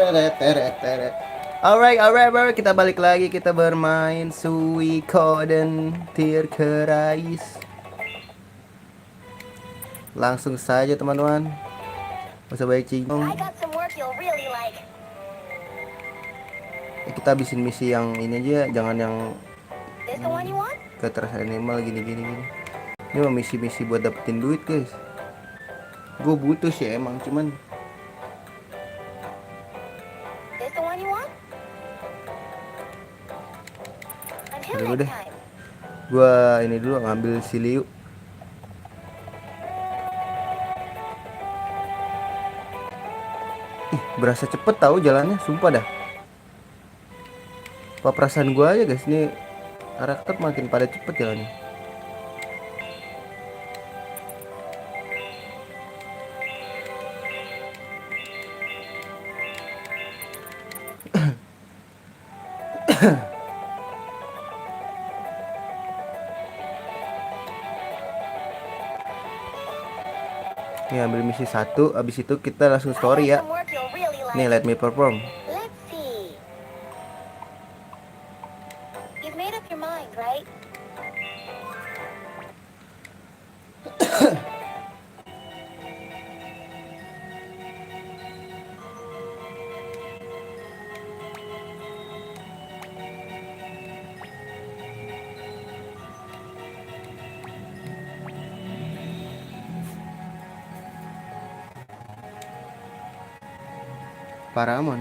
Alright, kita balik lagi, kita bermain Suikoden Tierkerais. Langsung saja teman-teman, gak usah banyak cinggung. Kita habisin misi yang ini aja, jangan yang keteras animal gini. Ini mah misi-misi buat dapetin duit guys. Gue butuh sih emang, cuman dulu deh. Gua ini dulu ngambil si Liu. Berasa cepet tahu jalannya, sumpah dah. Apa perasaan gua aja guys, nih karakter makin pada cepet jalannya. Nih ambil misi 1, abis itu kita langsung story ya. Nih let me perform. Paramon.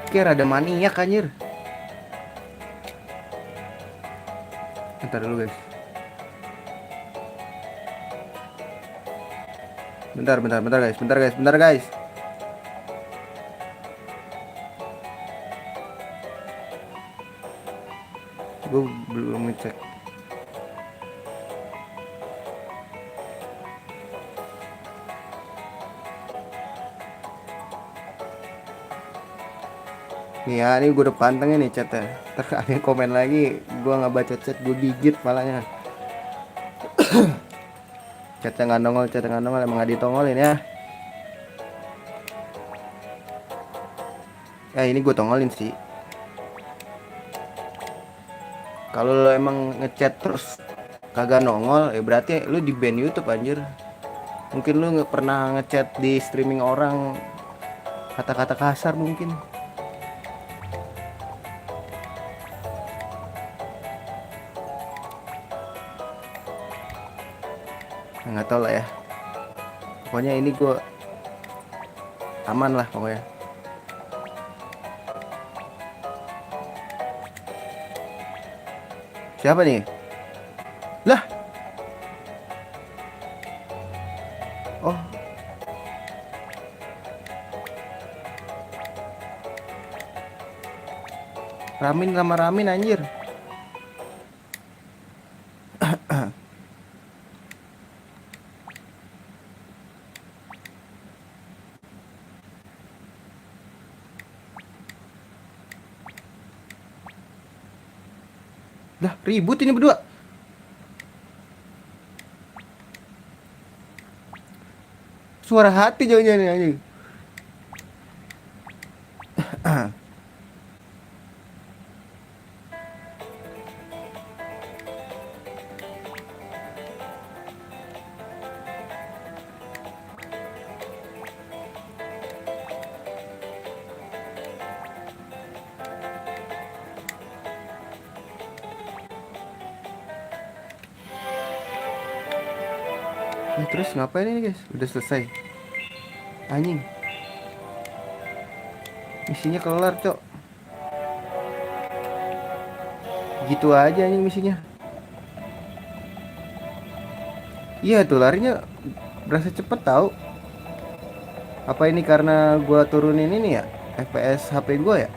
Kira ada maniak anjir. Bentar dulu guys. Bentar guys. Gue belum ngecek. Nih ya, ini gue udah pantengin nih chatnya. Ntar ada yang komen lagi, gue nggak baca chat, gue digit palanya. Chatnya nggak nongol, emang nggak ditongolin ya. Ya ini gue tongolin sih. Kalau lo emang ngechat terus kagak nongol, ya berarti lu di ban YouTube anjir. Mungkin lu nggak pernah ngechat di streaming orang kata-kata kasar mungkin. Nggak tahu lah ya. Pokoknya ini gue aman lah pokoknya. Siapa nih? Lah. Oh. Ramin sama Ramin anjir. Lah, ribut ini berdua. Suara hati jangan-jangan ini anjing. Terus ngapain ini guys? Udah selesai. Anjing. Misinya kelar, Cok. Gitu aja anjing misinya. Iya tuh larinya berasa cepet tahu. Apa ini karena gua turunin ini ya? FPS HP gue ya.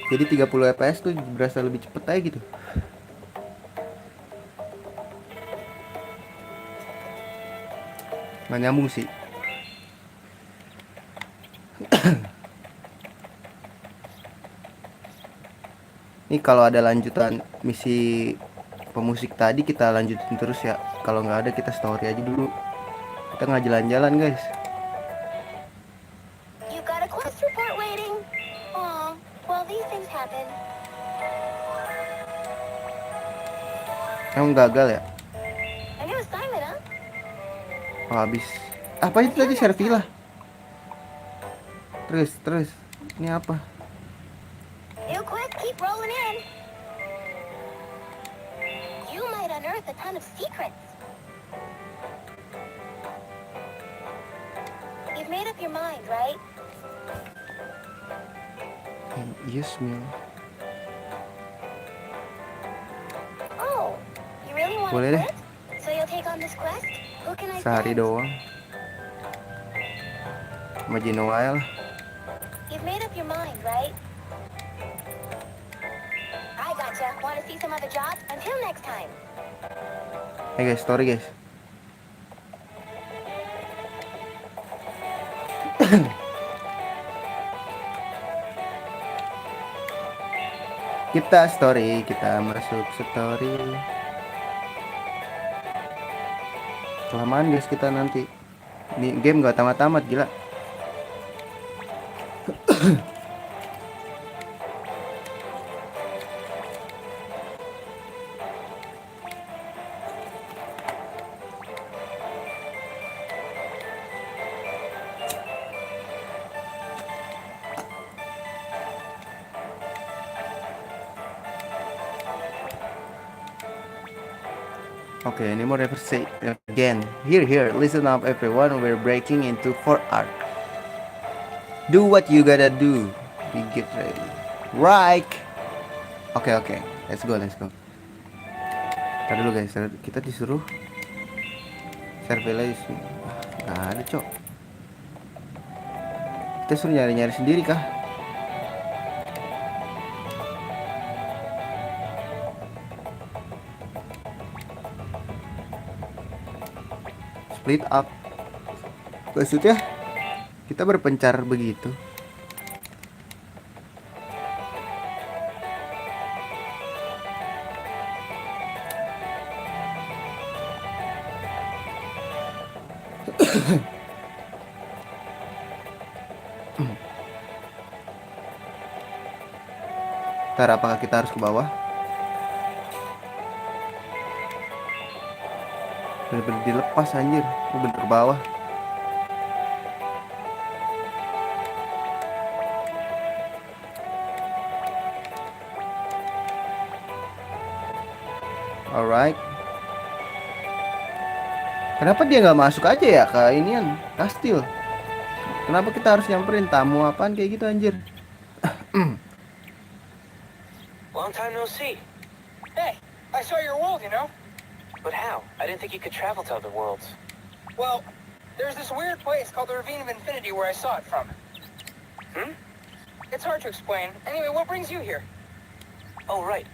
Jadi 30 fps tuh berasa lebih cepet aja gitu. Nggak nyambung sih. Ini kalau ada lanjutan misi pemusik tadi kita lanjutin terus ya. Kalau nggak ada kita story aja dulu. Kita nggak jalan-jalan guys. You got a quest report waiting. Aw, well these things happen. Emang gagal ya? A new assignment, huh? Oh, habis. Apa itu tadi Servila? Terus. Ini apa? New quest, keep rolling in. You might unearth a ton of secrets. You've made up your mind, right? Yes, Mil. Oh, you really want Boleh to deh. quit? So you'll take on this quest? Who can I Sehari send? doang. Sama Genoa lah. You've made up your mind, right? I gotcha. Want to see some other jobs? Until next time. Hey guys, story guys. Kita story, kita masuk story. Kelamaan guys kita nanti. Ini game gak tamat-tamat gila. Okay, any more ever say again. Here, listen up everyone. We're breaking into 4 art. Do what you gotta do. We get ready. Right. Okay. Let's go. Tadi dulu guys, kita disuruh surveillance. Nggak ada cok. Kita suruh nyari-nyari sendiri kah? Split up. Maksudnya kita berpencar begitu. Ntar apakah kita harus ke bawah? Bener-bener dilepas anjir. Lu bener ke bawah. Alright. Kenapa dia nggak masuk aja ya ke inian kastil? Kenapa kita harus nyamperin tamu apaan kayak gitu anjir? Long time no see. Hey, I saw your world, you know? But how? I didn't think you could travel to other worlds. Well, there's this weird place called the Ravine of Infinity where I saw it from. It's hard to explain. Anyway, what brings you here? Oh, right.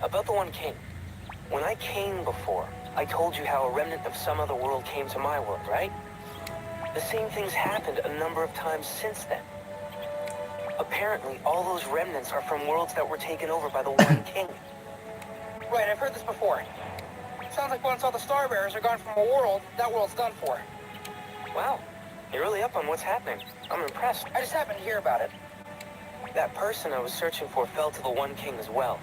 About the One King. When I came before, I told you how a remnant of some other world came to my world, right? The same things happened a number of times since then. Apparently, all those remnants are from worlds that were taken over by the One King. Right, I've heard this before. Sounds like once all the Star Bearers are gone from a world, that world's done for. Wow, you're really up on what's happening. I'm impressed. I just happened to hear about it. That person I was searching for fell to the One King as well.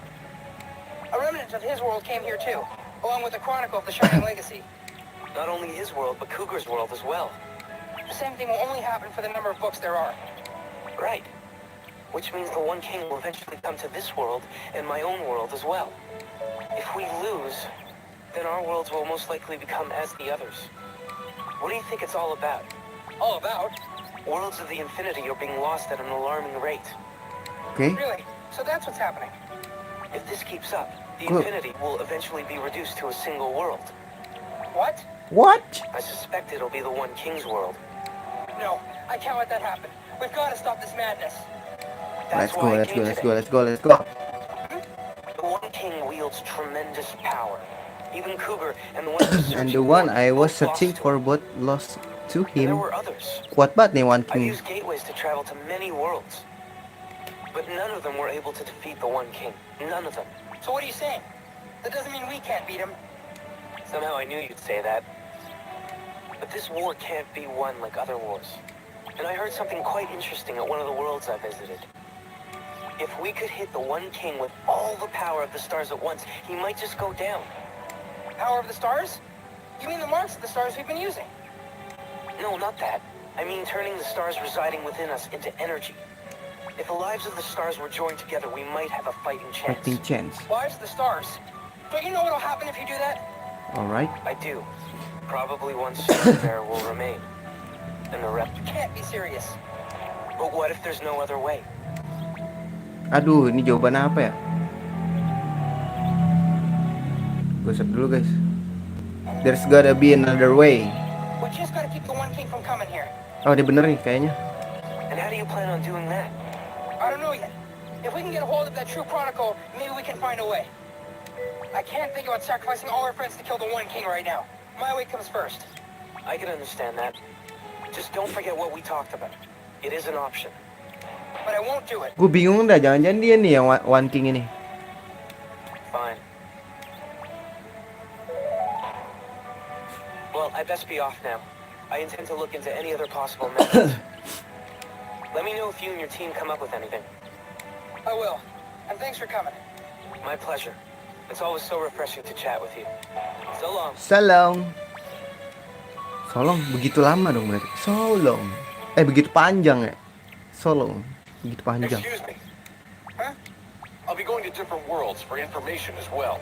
A remnant of his world came here too, along with the Chronicle of the Shining Legacy. Not only his world, but Cougar's world as well. The same thing will only happen for the number of books there are. Right. Which means the One King will eventually come to this world and my own world as well. If we lose, then our worlds will most likely become as the others. What do you think it's all about? all about. Worlds of the infinity are being lost at an alarming rate. Oke. Really? So that's what's happening. If this keeps up, the Cool. infinity will eventually be reduced to a single world. What? What? I suspect it'll be the One King's world. No, I can't let that happen. We've got to stop this madness. Let's That's go, why I let's go, came let's today. go, let's go, let's go. The One King wields tremendous power. Even Cougar and the one I was And searching the one for I was both searching lost to for him. both lost to And there him. were others. Kuat banget nih One I've King. used gateways to travel to many worlds. But none of them were able to defeat the One King. None of them. So what are you saying? That doesn't mean we can't beat him. Somehow I knew you'd say that. But this war can't be won like other wars. And I heard something quite interesting at one of the worlds I visited. If we could hit the One King with all the power of the stars at once, he might just go down. Power of the stars? You mean the marks of the stars we've been using? No, not that. I mean turning the stars residing within us into energy. If the lives of the stars were joined together, we might have a fighting chance. Fighting chance. Lives of the stars. Don't you know what'll happen if you do that? Alright. I do. Probably one Starbearer will remain. And the rest. You can't be serious. But what if there's no other way? Aduh, ini jawaban apa ya? Gue set dulu guys. There's gotta be another way. We just gotta keep the One King from coming here. Oh, dia bener nih kayaknya. And how do you plan on doing that? I don't know yet. If we can get a hold of that true chronicle, maybe we can find a way. I can't think about sacrificing all our friends to kill the One King right now. My way comes first. I can understand that. Just don't forget what we talked about. It is an option. But I won't do it. Gue bingung dah, jangan-jangan dia nih yang One King ini. Fine. Well, I best be off now. I intend to look into any other possible methods. Let me know if you and your team come up with anything. I will. And thanks for coming. My pleasure. It's always so refreshing to chat with you. So long. Solong. Solong begitu lama dong berarti. Solong. Begitu panjang ya. Solong. Begitu panjang. Excuse me. Huh? I'll be going to different worlds for information as well.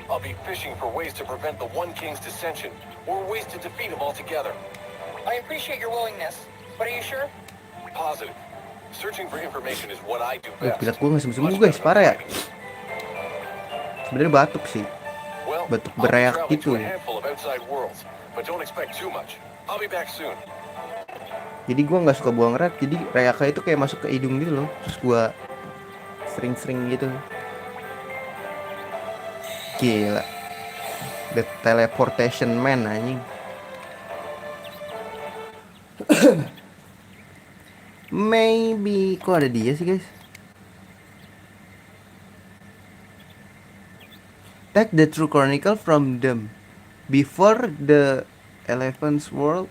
I'll be fishing for ways to prevent the One King's dissension, or ways to defeat him altogether. I appreciate your willingness. But are you sure? Positive. Searching for information is what I do Oh, best. pilek gue nggak sembuh-sembuh Much guys, better parah ya. than fighting. Sebenarnya batuk sih. Well, Batuk I'll be bereak traveling gitu. to a handful of outside worlds, but don't expect too much. I'll be back soon. Jadi gue nggak suka buang red. Jadi Rayaka itu kayak masuk ke hidung gitu loh. Terus gue sering-sering gitu. Gila. The teleportation man anjing. Maybe kok ada dia sih guys. Take the true chronicle from them before the 11th world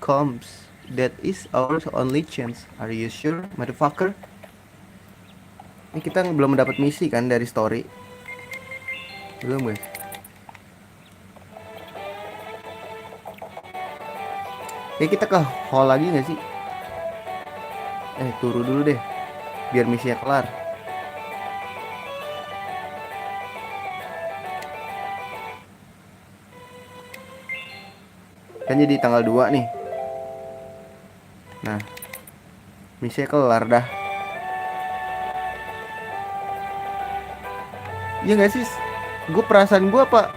comes. That is our only chance. Are you sure, motherfucker? Ini kita belum dapat misi kan dari story. Belum guys. Kita ke hall lagi nggak sih? Turu dulu deh, biar misinya kelar. Kan jadi tanggal 2 nih. Nah, misinya kelar dah. Iya nggak sih? Gue perasaan gue apa?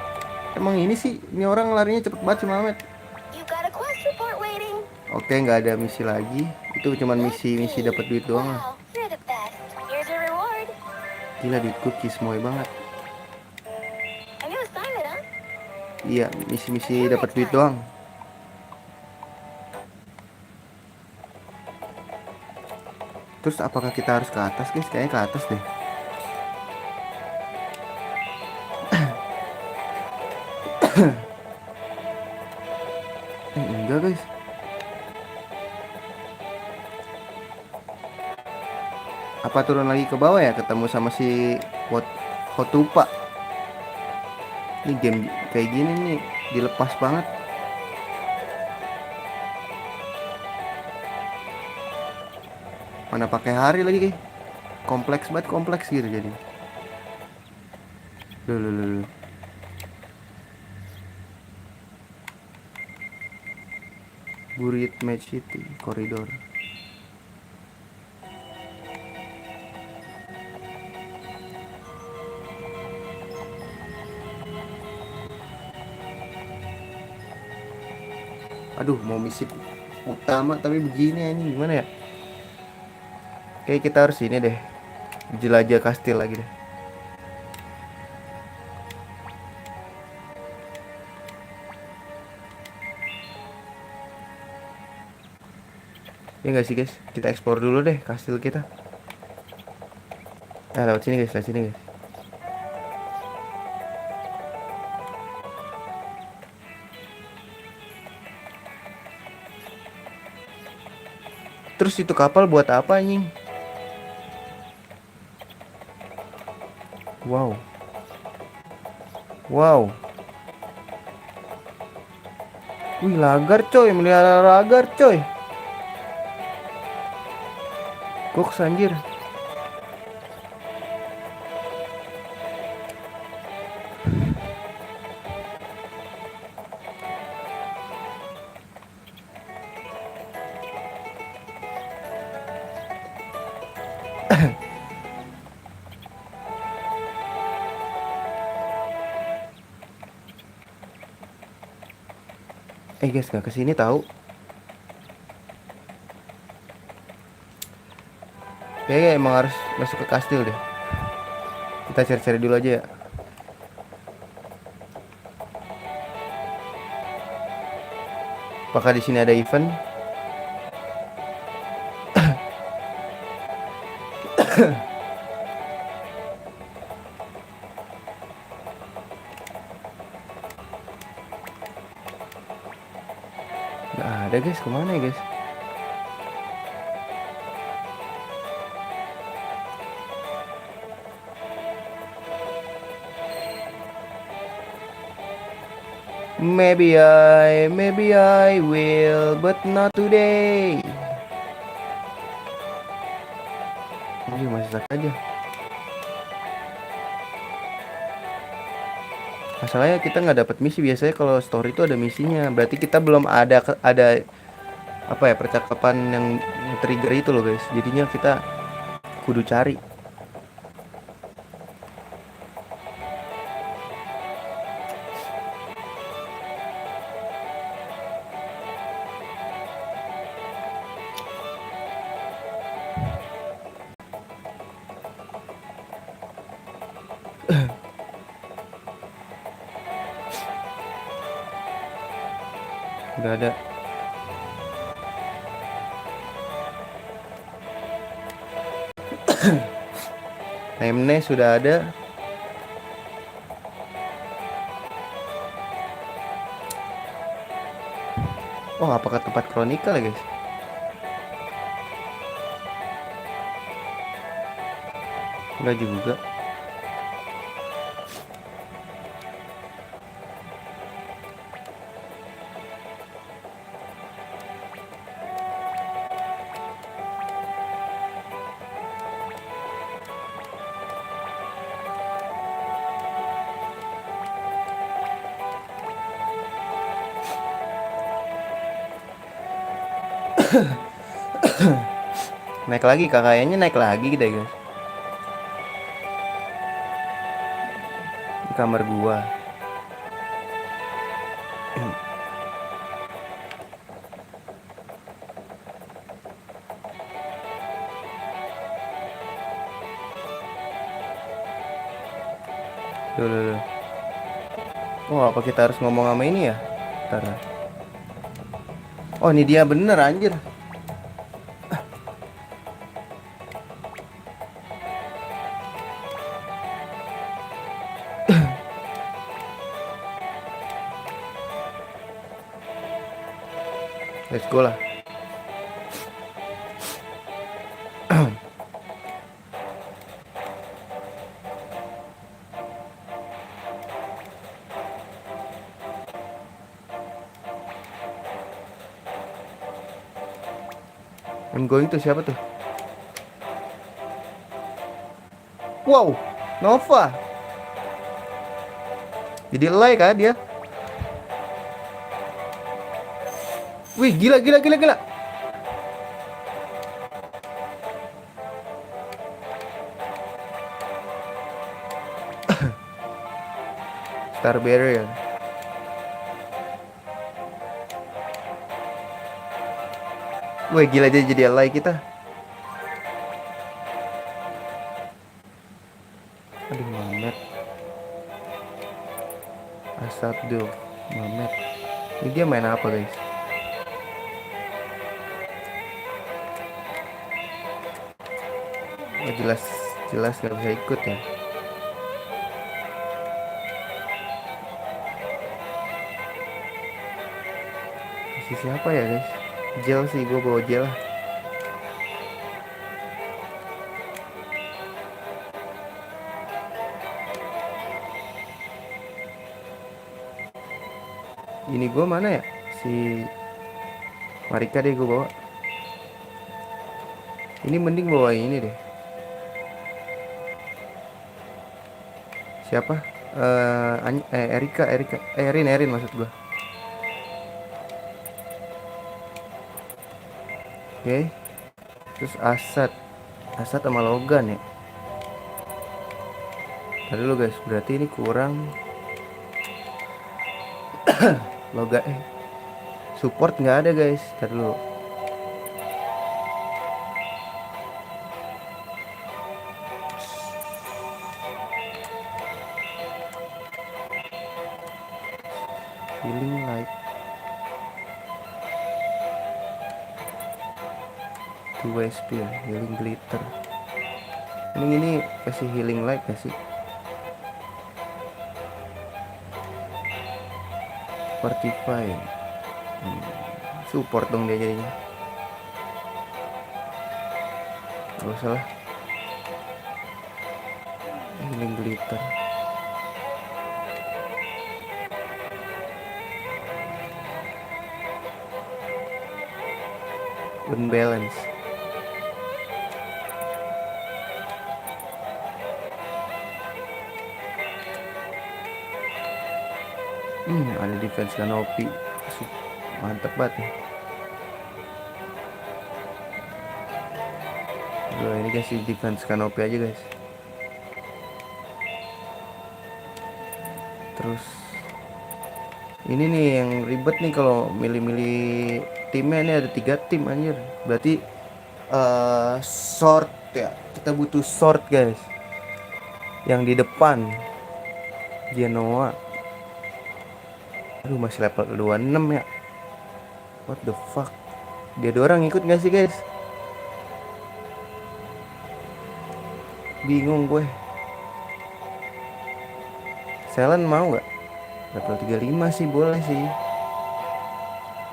Emang ini sih, ini orang larinya cepet banget sih Mamet. You got a quest report waiting. Oke, nggak ada misi lagi. Itu cuman misi dapat duit doang lah. Wow, you're the best. Here's a reward. Gila, duit cookies semuanya banget. A new assignment, huh? Iya, misi dapat duit doang. Terus apakah kita harus ke atas guys? Kayaknya ke atas deh. Enggak guys. Apa turun lagi ke bawah ya? Ketemu sama si Hotupa. Ini game kayak gini nih dilepas banget. Mana pakai hari lagi kayak. Kompleks banget, kompleks gitu jadi. Loh. Buried Match City koridor. Aduh, mau misi utama tapi begini ini gimana ya? Kayak kita harus ini deh, jelajah kastil lagi deh. Ya nggak sih guys, kita explore dulu deh kastil kita. Nah, lewat sini guys, lewat sini guys. Terus itu kapal buat apa anjing? Wow. Wow. Wih, lagar coy, melihara lagar coy. Goks anjir. Guys, nggak kesini tahu. Kayaknya emang harus masuk ke kastil deh. Kita cari-cari dulu aja ya. Apakah di sini ada event? Nggak ada guys, kemana ya guys? Maybe I will, but not today. Ini masih sakit aja. Masalahnya kita nggak dapat misi. Biasanya kalau story itu ada misinya. Berarti kita belum ada apa ya, percakapan yang trigger itu loh guys. Jadinya kita kudu cari. Nggak ada. Name sudah ada. Oh, apakah tempat kronikal ya guys? Enggak juga. Naik lagi, kayaknya naik lagi deh guys. Di kamar gua. Duh. Oh, apa kita harus ngomong sama ini ya? Ntar. Oh, ini dia bener anjir. Let's go lah. I'm going to siapa tuh? Wow, Nova. Jadi like kan dia? Wih, gila, gila, gila, gila. Star Barrier. Wih, gila, dia jadi ally kita. Aduh, Mamet. Asabdo, Mamet. Ini dia main apa, guys? Oh, jelas nggak bisa ikut ya. Si siapa ya, guys? Gel sih, gue bawa gel. Ini gue mana ya? Si Marika deh gue bawa. Ini mending bawa ini deh. Siapa? Erika, Erin maksud gue. Oke. Terus Asad sama Logan ya. Tadi lo guys, berarti ini kurang. Logan support nggak ada guys. Tadi dulu. Healing light. 2 spear, healing glitter. Ini kasih healing light gak sih? Fortify. Support dong dia jadinya. Gak usah lah. Healing glitter. Unbalance. Ada defense canopy. Mantap banget nih. Ini kasih defense canopy aja guys. Terus ini nih yang ribet nih kalau milih-milih timnya. Ini ada 3 tim anjir. Berarti short ya. Kita butuh short guys. Yang di depan Genoa. Aduh, masih level 26 ya. What the fuck? Dia 2 orang ikut gak sih guys? Bingung gue. Selen mau gak? Level 35 sih boleh sih.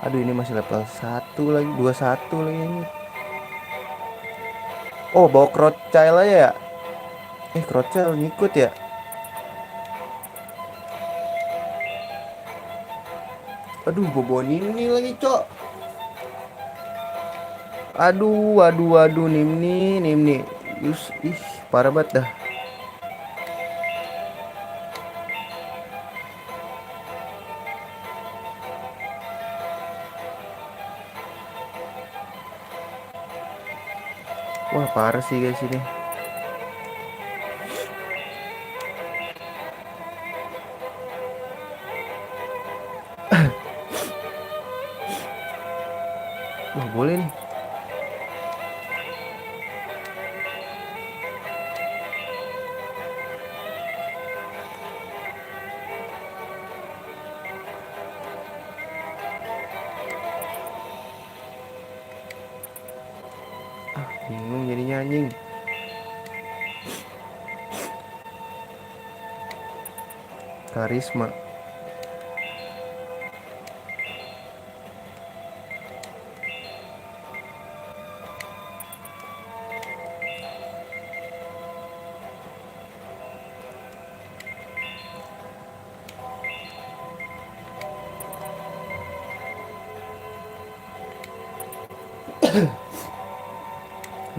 Aduh, ini masih level 1 lagi, 21 lagi ini. Oh, bawa Crocodile aja ya? Crocodile ngikut ya? Aduh, bobon ini lagi, cok. Aduh, Nimni. Parah banget dah. Wah, parah sih guys ini. Wah, boleh nih. Bingung jadinya anjing. Karisma.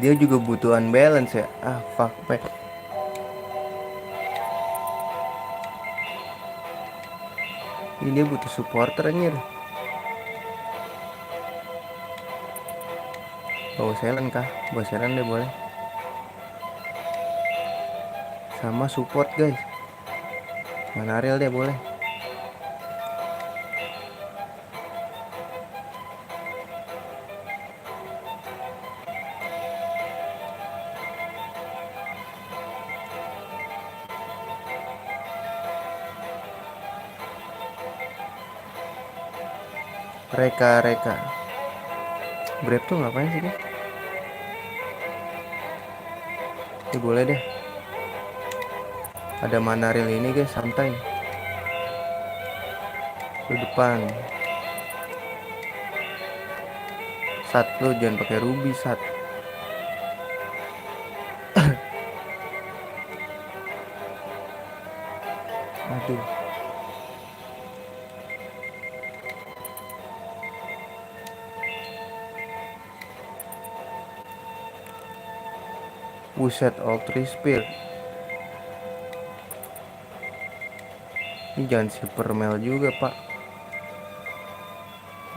Dia juga butuh unbalance ya. Fuck back. Ini dia butuh supporter anjir. Bawa Selen kah? Bawa Selen deh boleh. Sama support guys. Manaril deh boleh. Reka. Grab tuh ngapain sih guys? Ini boleh deh. Ada Manaril ini guys, santai. Di depan. Sat, lu jangan pakai ruby Sat. Aduh. Buset, all 3 spear. Ini jangan super mel juga pak.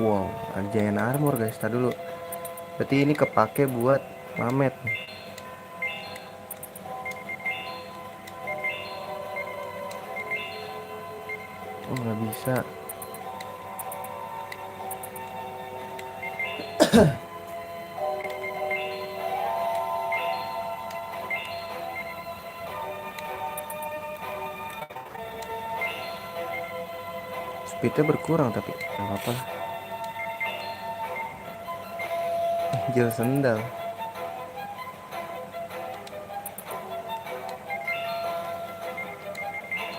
Wow, giant armor guys. Tadi dulu. Berarti ini kepake buat Mamet nih. Oh nggak bisa. Speednya berkurang tapi nggak apa-apa lah. Angel sendal.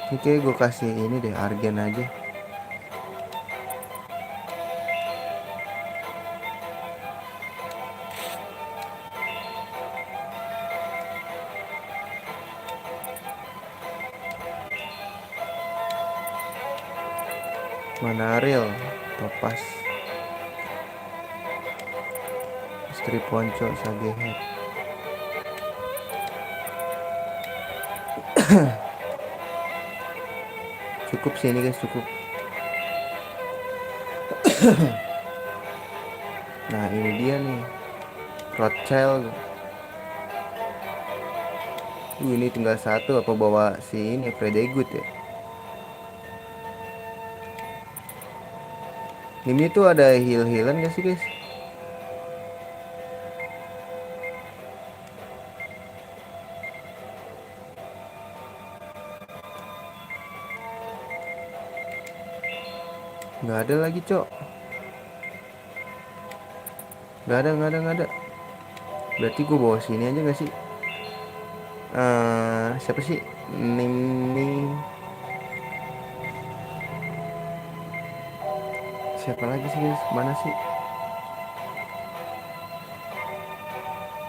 Ini kayak gue kasih ini deh, Argen aja. Manaril, Topas, Istri Ponco, Sagehead. Cukup sih ini guys, cukup. Nah ini dia nih, Rothschild. Ini tinggal satu, apa bawa si ini Fredegut ya. Ini tuh ada heal-healan gak sih guys? Nggak ada lagi cok. Nggak ada. Berarti gue bawa sini aja gak sih? Siapa sih? Ning. Siapa lagi sih guys? Mana sih?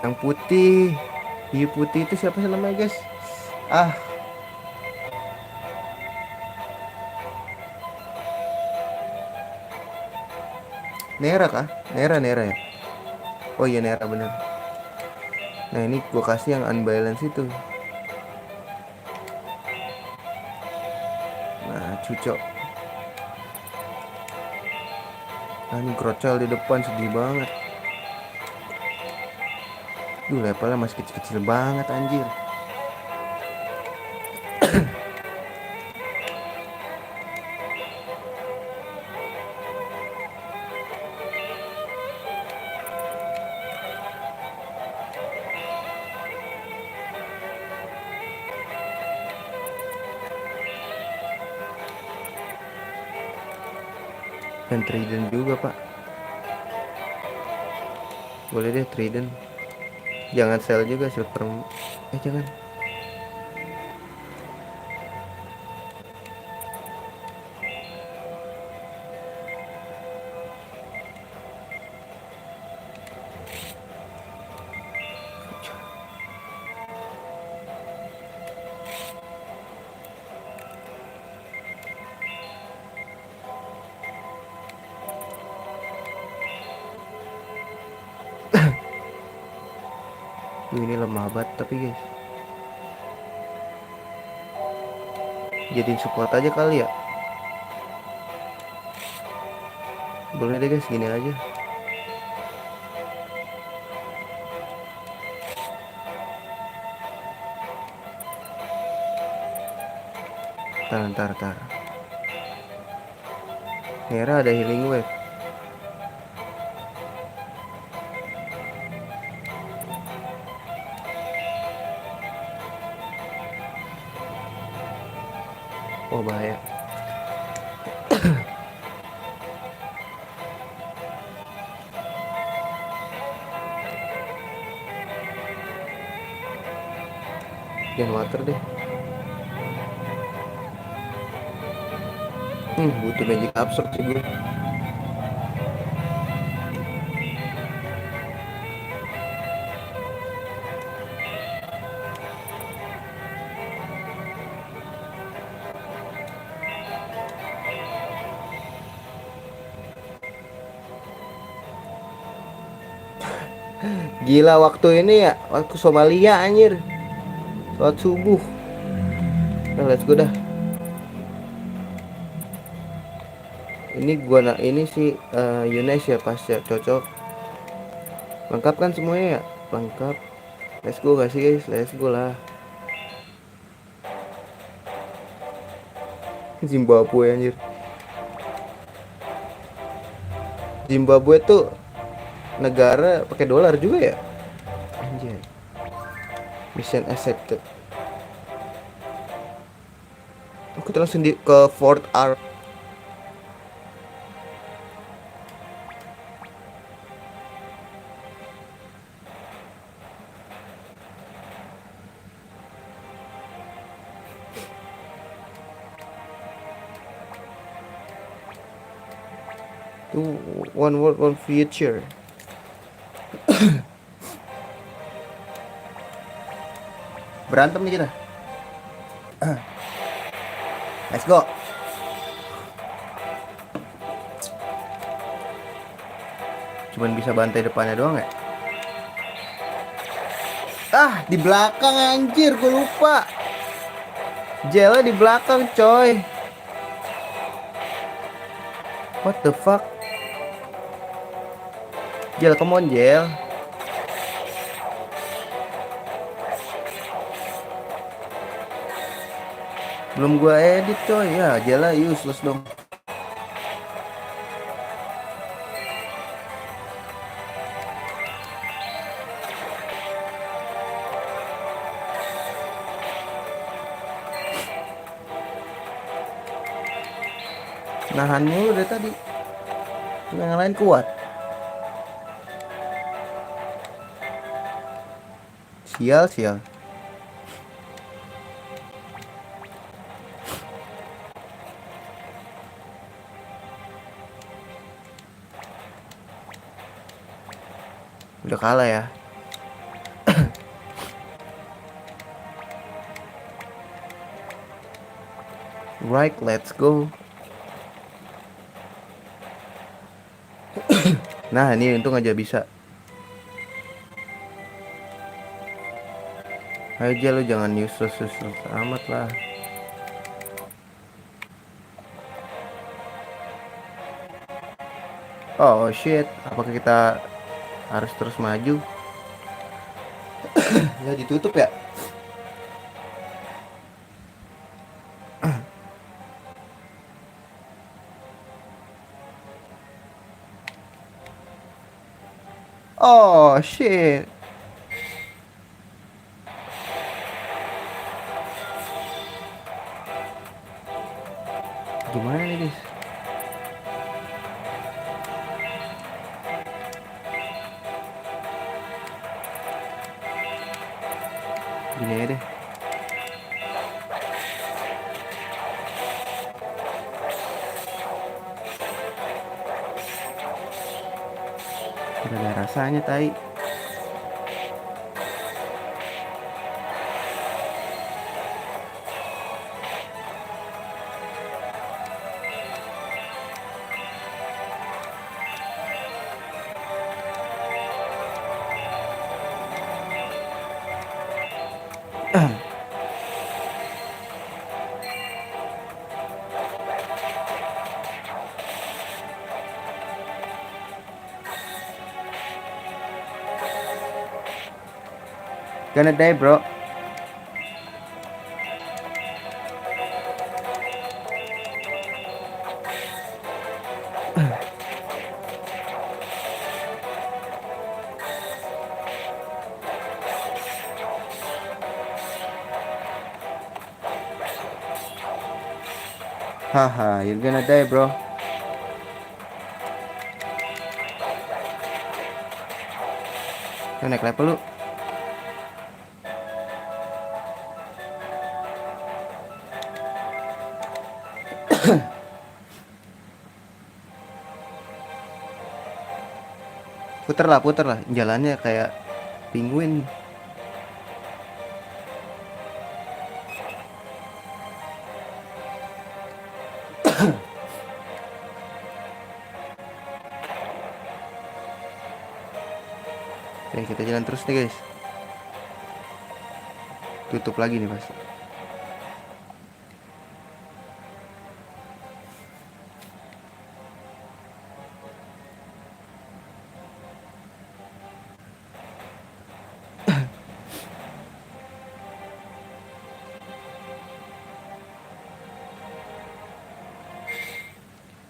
Yang putih. Hiu putih itu siapa sih namanya guys? Nera kah? Nera ya. Oh iya Nera bener. Nah ini gue kasih yang unbalance itu. Nah cucok. Nah ini Crocel di depan, sedih banget. Duh levelnya masih kecil-kecil banget anjir. Dan Trident juga pak. Boleh deh Trident. Jangan sell juga silver. Jangan. Ini lemah banget tapi guys. Jadiin support aja kali ya. Boleh deh guys, gini aja. Ntar. Nera ada healing wave. Oh bahaya. Jangan water deh. Butuh magic absorb sih gue. Gila waktu ini ya, waktu Somalia anjir. Sholat subuh. Nah, let's go dah. Ini sih Yunes ya pas ya, cocok. Lengkap kan semuanya ya? Lengkap. Let's go gak sih guys? Let's go lah. Zimbabwe anjir. Zimbabwe tuh negara pakai dolar juga ya? Anjir. Mission accepted. Kita langsung ke Fort Ark. One world, one future. Berantem nih kita. Let's go. Cuman bisa bantai depannya doang ya. Di belakang anjir, gue lupa. Jelnya di belakang coy. What the fuck? Jel, come on Jel. Belum gua edit coy. Ya Jel useless dong. Nahan mulu dari tadi. Yang lain kuat. Sial. Udah kalah ya. Right, let's go. Nah, ini untung aja bisa. Aja lu jangan useless amat lah. Oh shit, apakah kita harus terus maju? Ya ditutup ya. Oh shit. Gimana nih guys? Gini aja deh. Udah ada rasanya tai. Gonna die bro. Haha, you're gonna die, bro. Yuk, naik level lu. Puter lah. Jalannya kayak penguin. Oke, kita jalan terus nih guys. Tutup lagi nih pasti.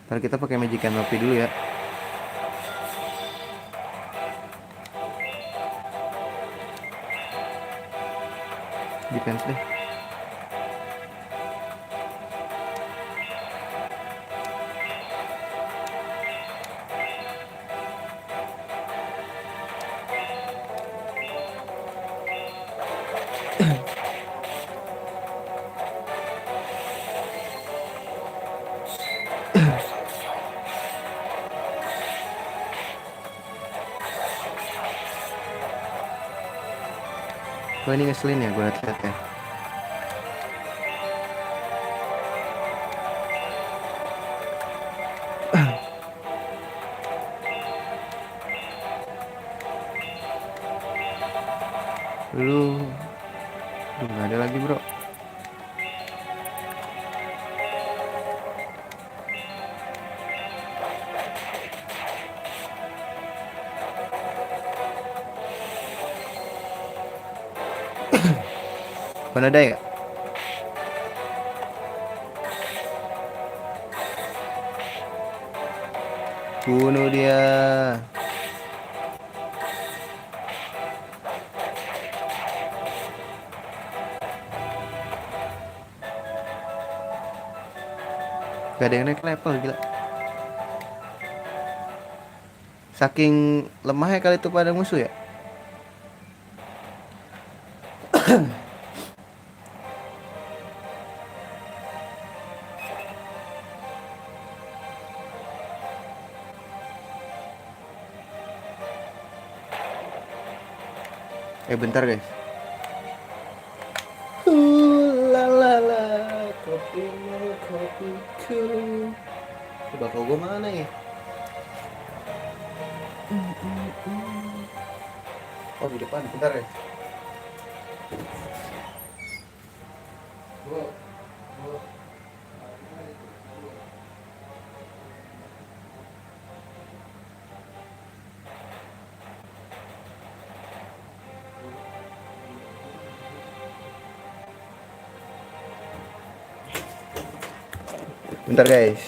Ntar kita pakai magic canopy dulu ya. Defense deh. Gue ini ngeselin ya, gue liat ya. Lu nggak ada lagi bro. Mana ada ya? Bunuh dia. Gak ada yang naik level, gila. Saking lemahnya kali itu pada musuh ya. Bentar guys. La la la, kopiku. Coba kau gue mana ya? Oh di depan, bentar guys. Bentar guys.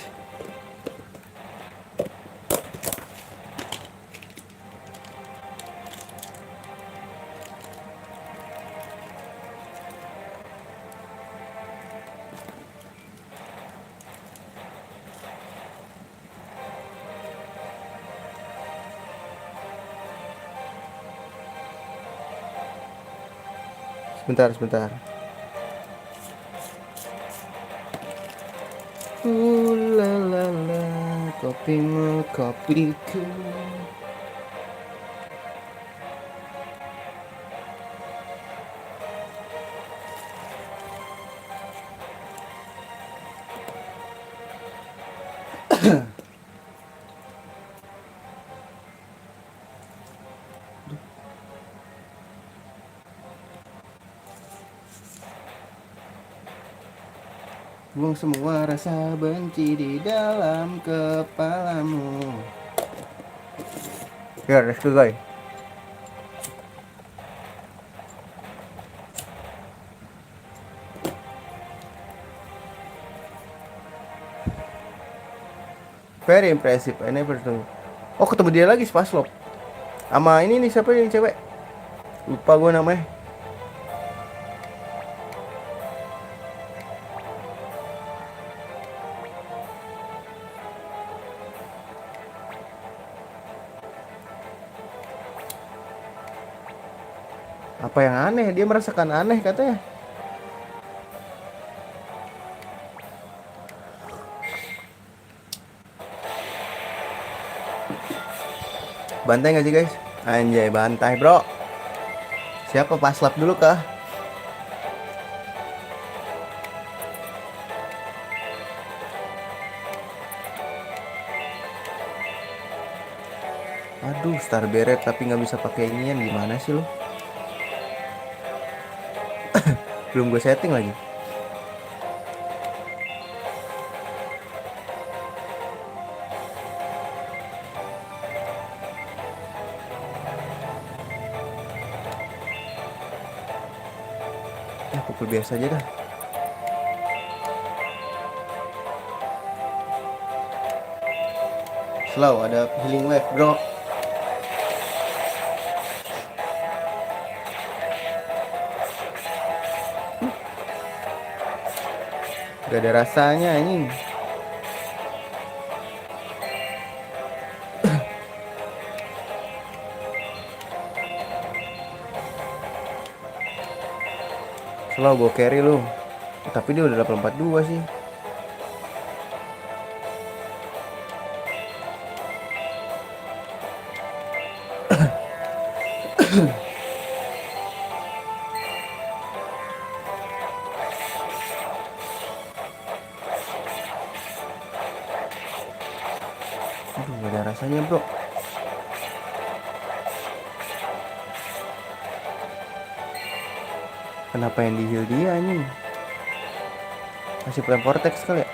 Sebentar. La la la, kopimu, kopiku. Buang semua rasa benci di dalam kepalamu. Ya, let's go guys. Very impressive, I never do. Oh, ketemu dia lagi Spaslop. Sama ini nih, siapa ini cewek? Lupa gue namanya. Apa yang aneh? Dia merasakan aneh katanya. Bantai nggak sih guys? Anjay, bantai bro. Siapa paslap dulu kah? Aduh, star beret tapi nggak bisa pakai inian, gimana sih lo? Belum gue setting lagi. Ya pukul biasa aja dah. Slow, ada healing wave bro. Gak ada rasanya anjing. Slow, gue carry lu. Tapi dia udah 842 sih. Aduh, gak ada rasanya bro. Kenapa yang di heal dia anjing? Masih flame vortex kali ya?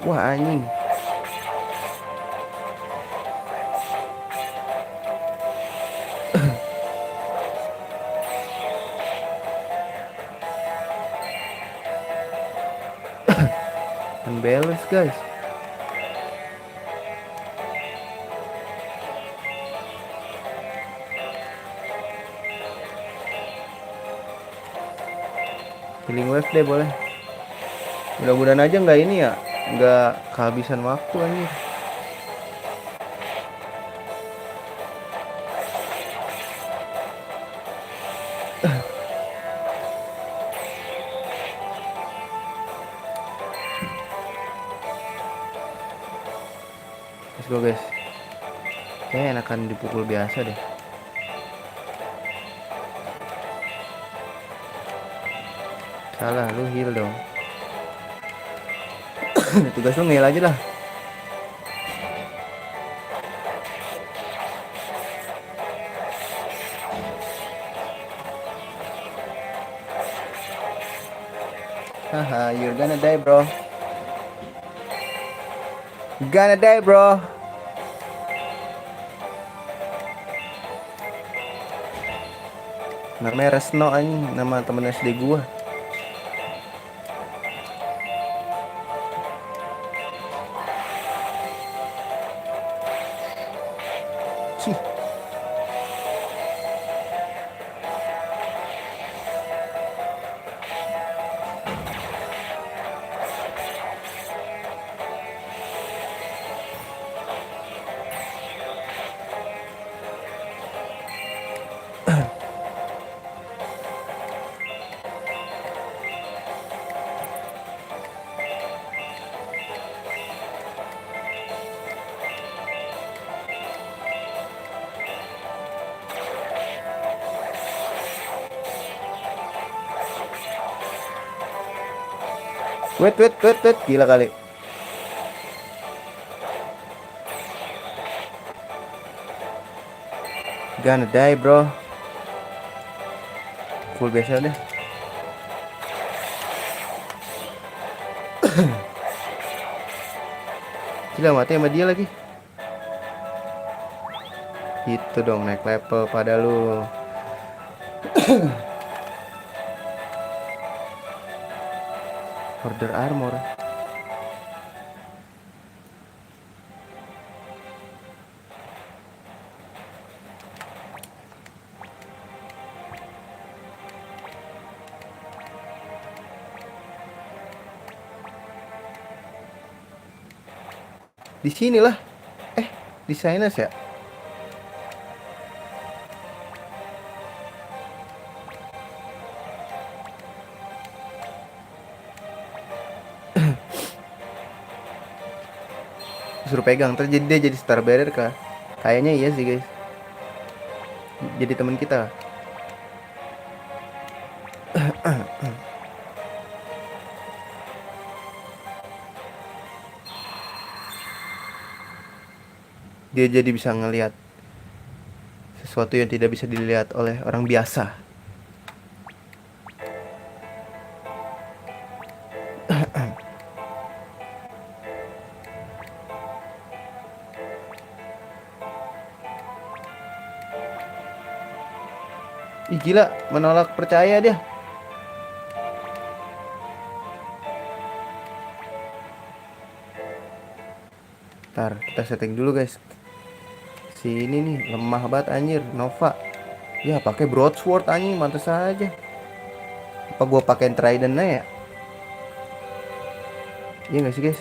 Wah anjing. Unbalance guys. Healing wave deh boleh. Mudah-mudahan aja nggak ini ya, nggak kehabisan waktu anjir. Let's go guys. Kayaknya enakan dipukul biasa deh. Salah, lu heal dong. Tugas lu ngel aja lah. Haha, you're gonna die bro. Gonna die bro. Namanya Resno anjing, nama temen SD gua. Cih. Wait, gila kali. Gonna die bro. Full biasa deh. Gila, mati sama dia lagi. Itu dong, naik level pada lu. Order armor. Di sinilah. Di sinus ya? Suruh pegang, terus dia jadi star bearer kah? Kayaknya iya sih guys. Jadi teman kita. Dia jadi bisa ngelihat sesuatu yang tidak bisa dilihat oleh orang biasa. Ih gila, menolak percaya dia. Ntar kita setting dulu guys. Si ini nih lemah banget anjir, Nova. Ya pakai broadsword anjing, mantas aja. Apa gua pakein trident ya? Iya gak sih guys?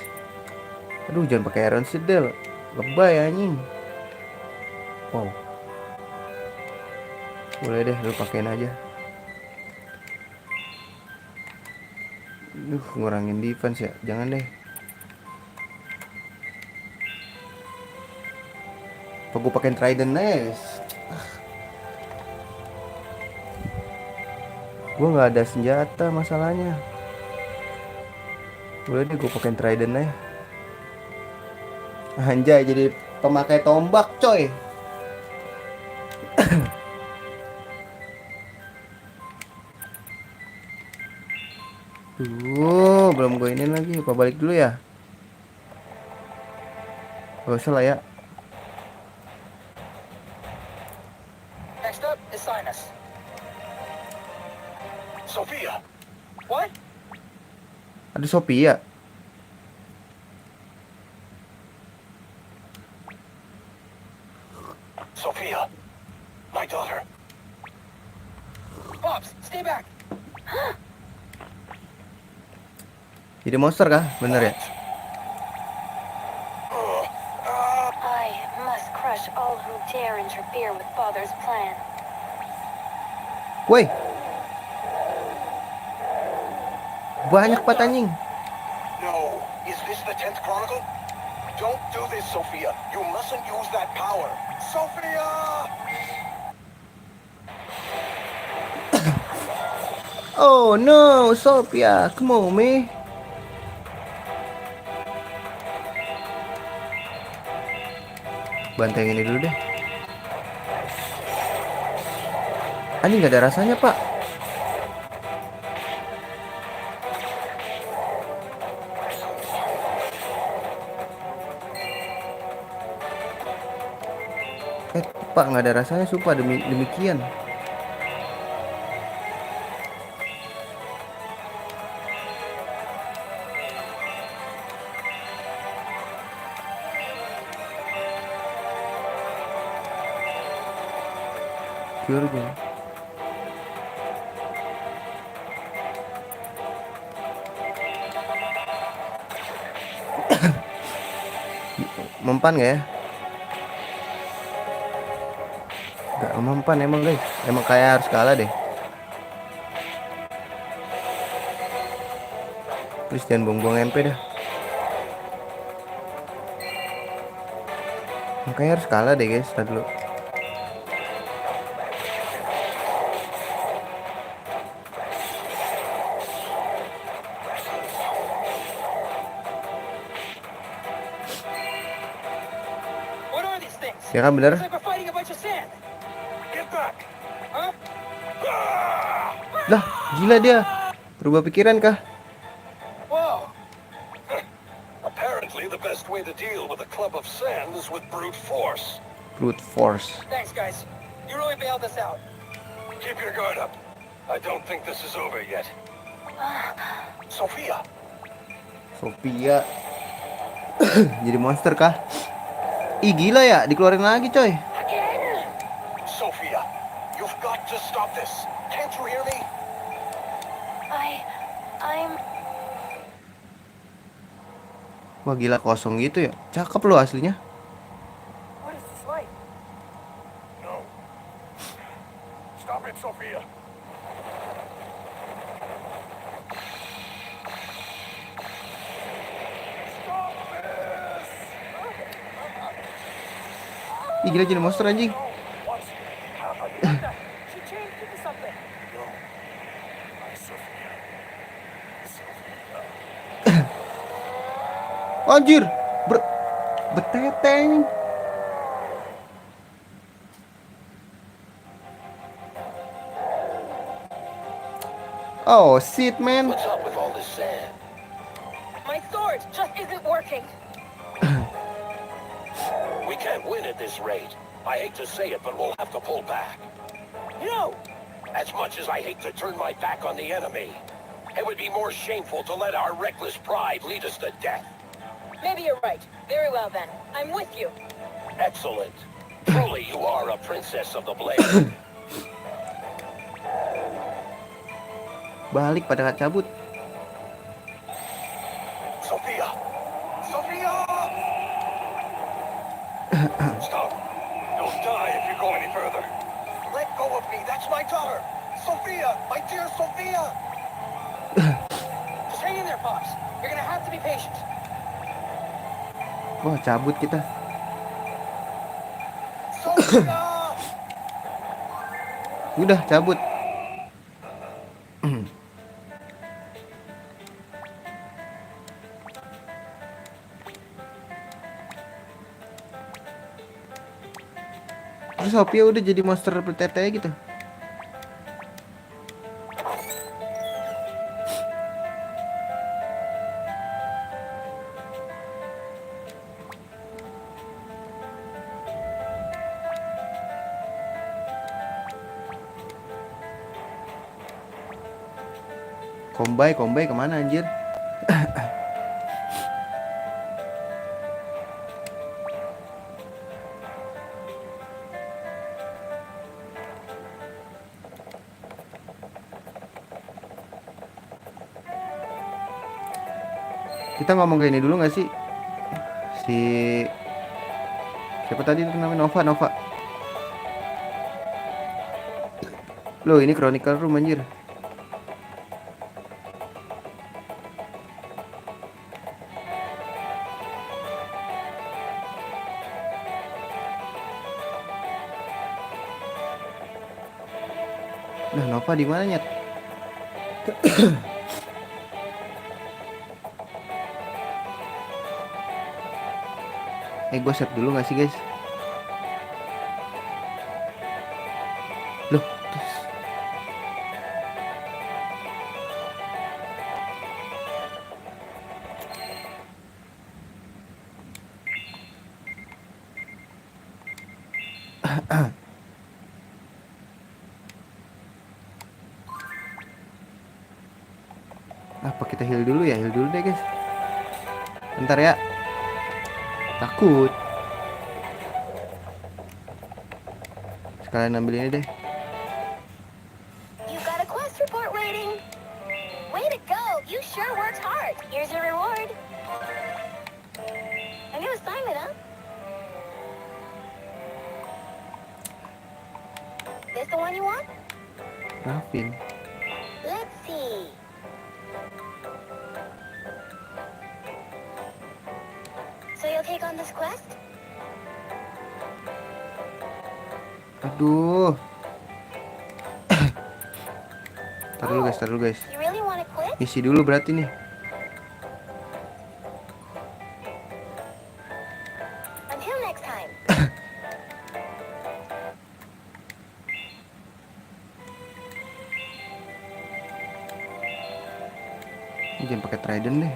Aduh jangan pakai Iron Sidel, lebay anjing. Wow. Boleh deh lu pakein aja. Ngurangin defense ya, jangan deh. Apa gue pakein trident guys? Gue nggak ada senjata masalahnya. Boleh deh gue pakein trident aja. Anjay jadi pemakai tombak coy. Belum gue ini lagi. Apa balik dulu ya? Gak usah lah ya. Next up is Sinus. Sophia! What? Ada Sophia. Sophia! My daughter! Pops, stay back. Jadi monster kah? Bener ya? I must crush all who dare interfere with Father's plan. Woi. Banyak banget anjing. No. Is this the 10th Chronicle? Don't do this, Sophia. You mustn't use that power. Sophia! Oh no, Sophia, come on me. Bantai yang ini dulu deh. Anjing gak ada rasanya pak. Pak nggak ada rasanya sumpah demikian. Pure game. Mempan gak ya? Gak mempan emang guys. Emang kayak harus kalah deh. Please jangan buang-buang MP dah. Makanya harus kalah deh guys. Tadi dulu. What are these things? Ya kan bener? It's like we're fighting a bunch of sand. Get back! Huh? Lah gila dia. Berubah pikiran kah? Whoa. Apparently, the best way to deal with a clump of sand is with brute force. Brute force. Thanks, guys. You really bailed us out. Keep your guard up. I don't think this is over yet. Sophia! Sophia. Jadi monster kah? Ih gila ya, dikeluarin lagi coy. Sophia, you've got to stop this. Can't you hear me? I'm... Wah gila, kosong gitu ya. Cakep lo aslinya. What is this light? No. Stop it, Sophia. Stop this! Ih gila, jadi monster anjing. What's happening? She changed into something. No. My Sophia. Sophia. Anjir, beteteng. Oh shit man. What's up with all this sand? My sword just isn't working. We can't win at this rate. I hate to say it, but we'll have to pull back. No! As much as I hate to turn my back on the enemy, it would be more shameful to let our reckless pride lead us to death. Maybe you're right. Very well then. I'm with you. Excellent. Truly, you are a princess of the blade. Balik pada cabut. Sophia! Sophia! Stop. You'll die if you go any further. Let go of me. That's my daughter. Sophia! My dear Sophia! Just hang in there, Pops. You're gonna have to be patient. Wah cabut kita. Sophia! Udah cabut. Terus Sophia udah jadi monster petete gitu. Kombai kemana anjir? Kita ngomong kayak ini dulu nggak sih? Si siapa tadi itu namanya? Nova. Loh ini Chronicle Room anjir. Nah, Nova di mana nyet? Gue save dulu nggak sih guys? Loh, terus. Apa kita heal dulu ya? Heal dulu deh guys. Bentar ya. Takut. Sekalian ambil ini deh. You got a quest report waiting. Way to go. You sure worked hard. Here's your reward. A new assignment, huh? This the one you want? Rafin. Let's see. So you'll take on this quest? Aduh. Tar dulu guys. You really want to quit? Misi dulu berarti nih. Until next time. Jangan pakai trident deh.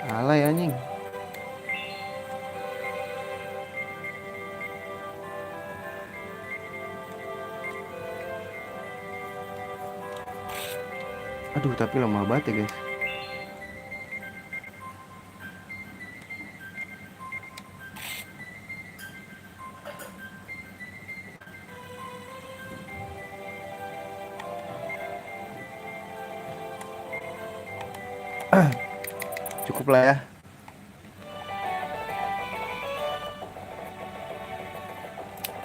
Alay anjing. Aduh, tapi lama banget ya guys. Cukup lah ya.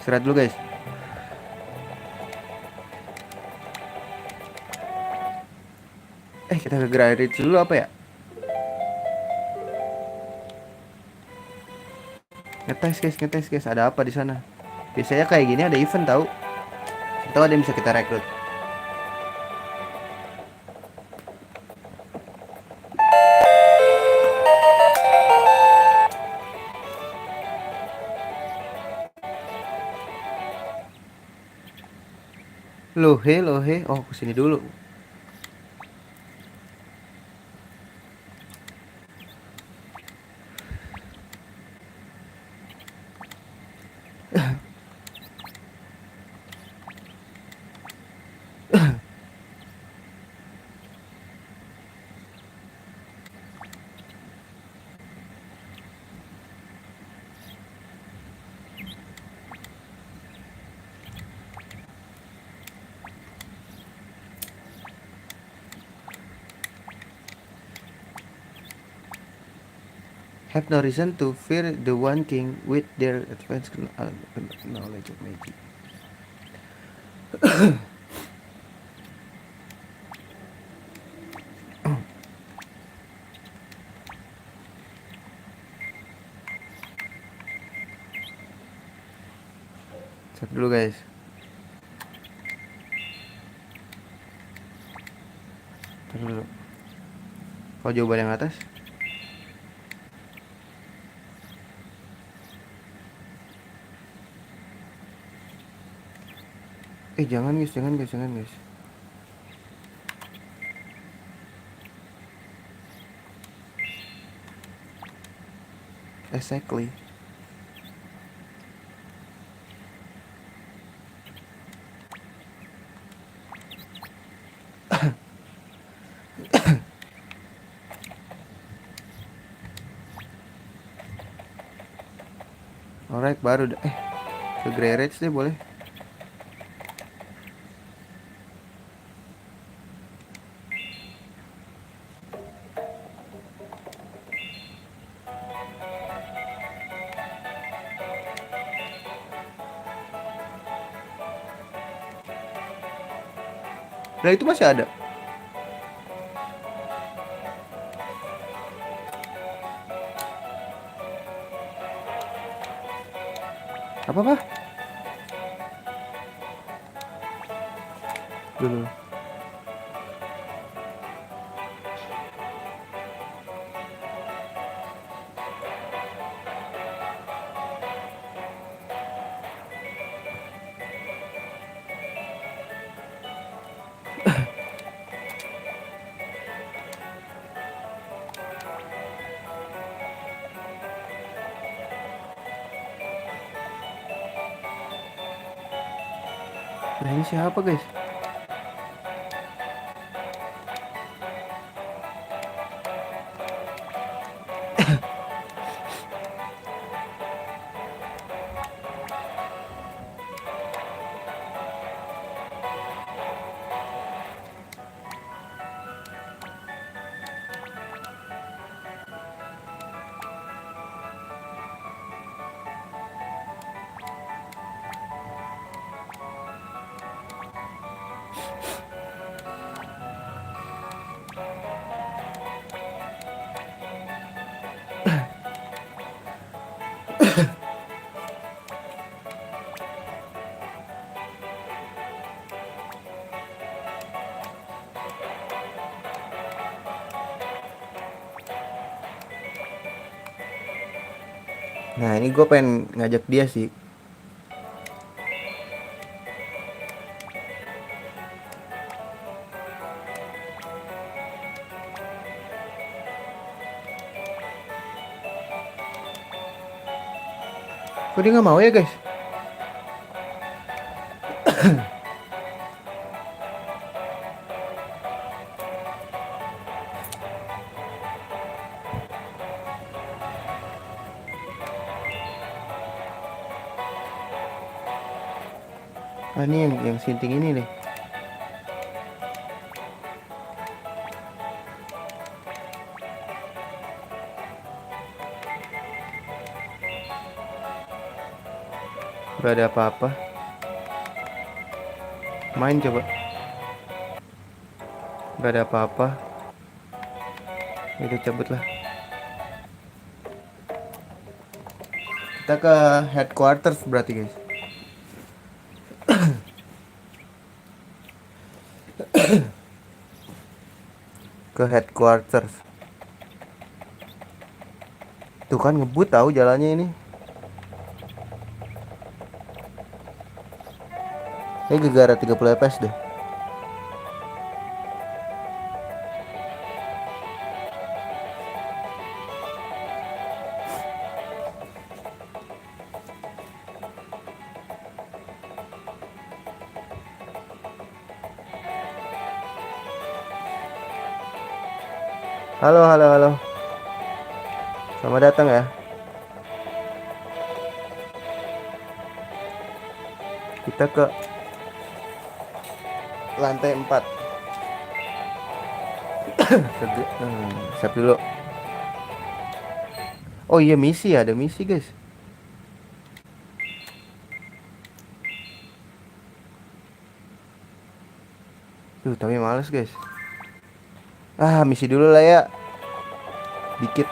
Istirahat dulu guys. Kita ke Grand Ridge dulu apa ya? Ngetes guys, ada apa di sana? Biasanya kayak gini ada event tahu. Atau ada yang bisa kita rekrut. Lohe. Oh, kesini dulu. Have no reason to fear the One King with their advanced knowledge of magic. Cek dulu guys. Cek dulu. Kau jawaban yang atas? Jangan guys. Exactly. Alright, baru ke Grey Ridge deh boleh. Nah itu masih ada. Apa? Dulu. Nah ini siapa guys? Nah ini gue pengen ngajak dia sih. Kok dia nggak mau ya guys? Ini yang sinting ini nih. Gak ada apa-apa. Main coba. Gak ada apa-apa. Udah cabut lah. Kita ke headquarters berarti guys. Ke headquarters. Tuh kan ngebut tahu jalannya ini. Ini gegara 30 fps deh. Halo, halo, halo. Selamat datang ya. Kita ke lantai 4. Siap dulu. Oh iya, misi, ada misi guys. Tuh, tapi males guys. Misi dulu lah ya. Dikit.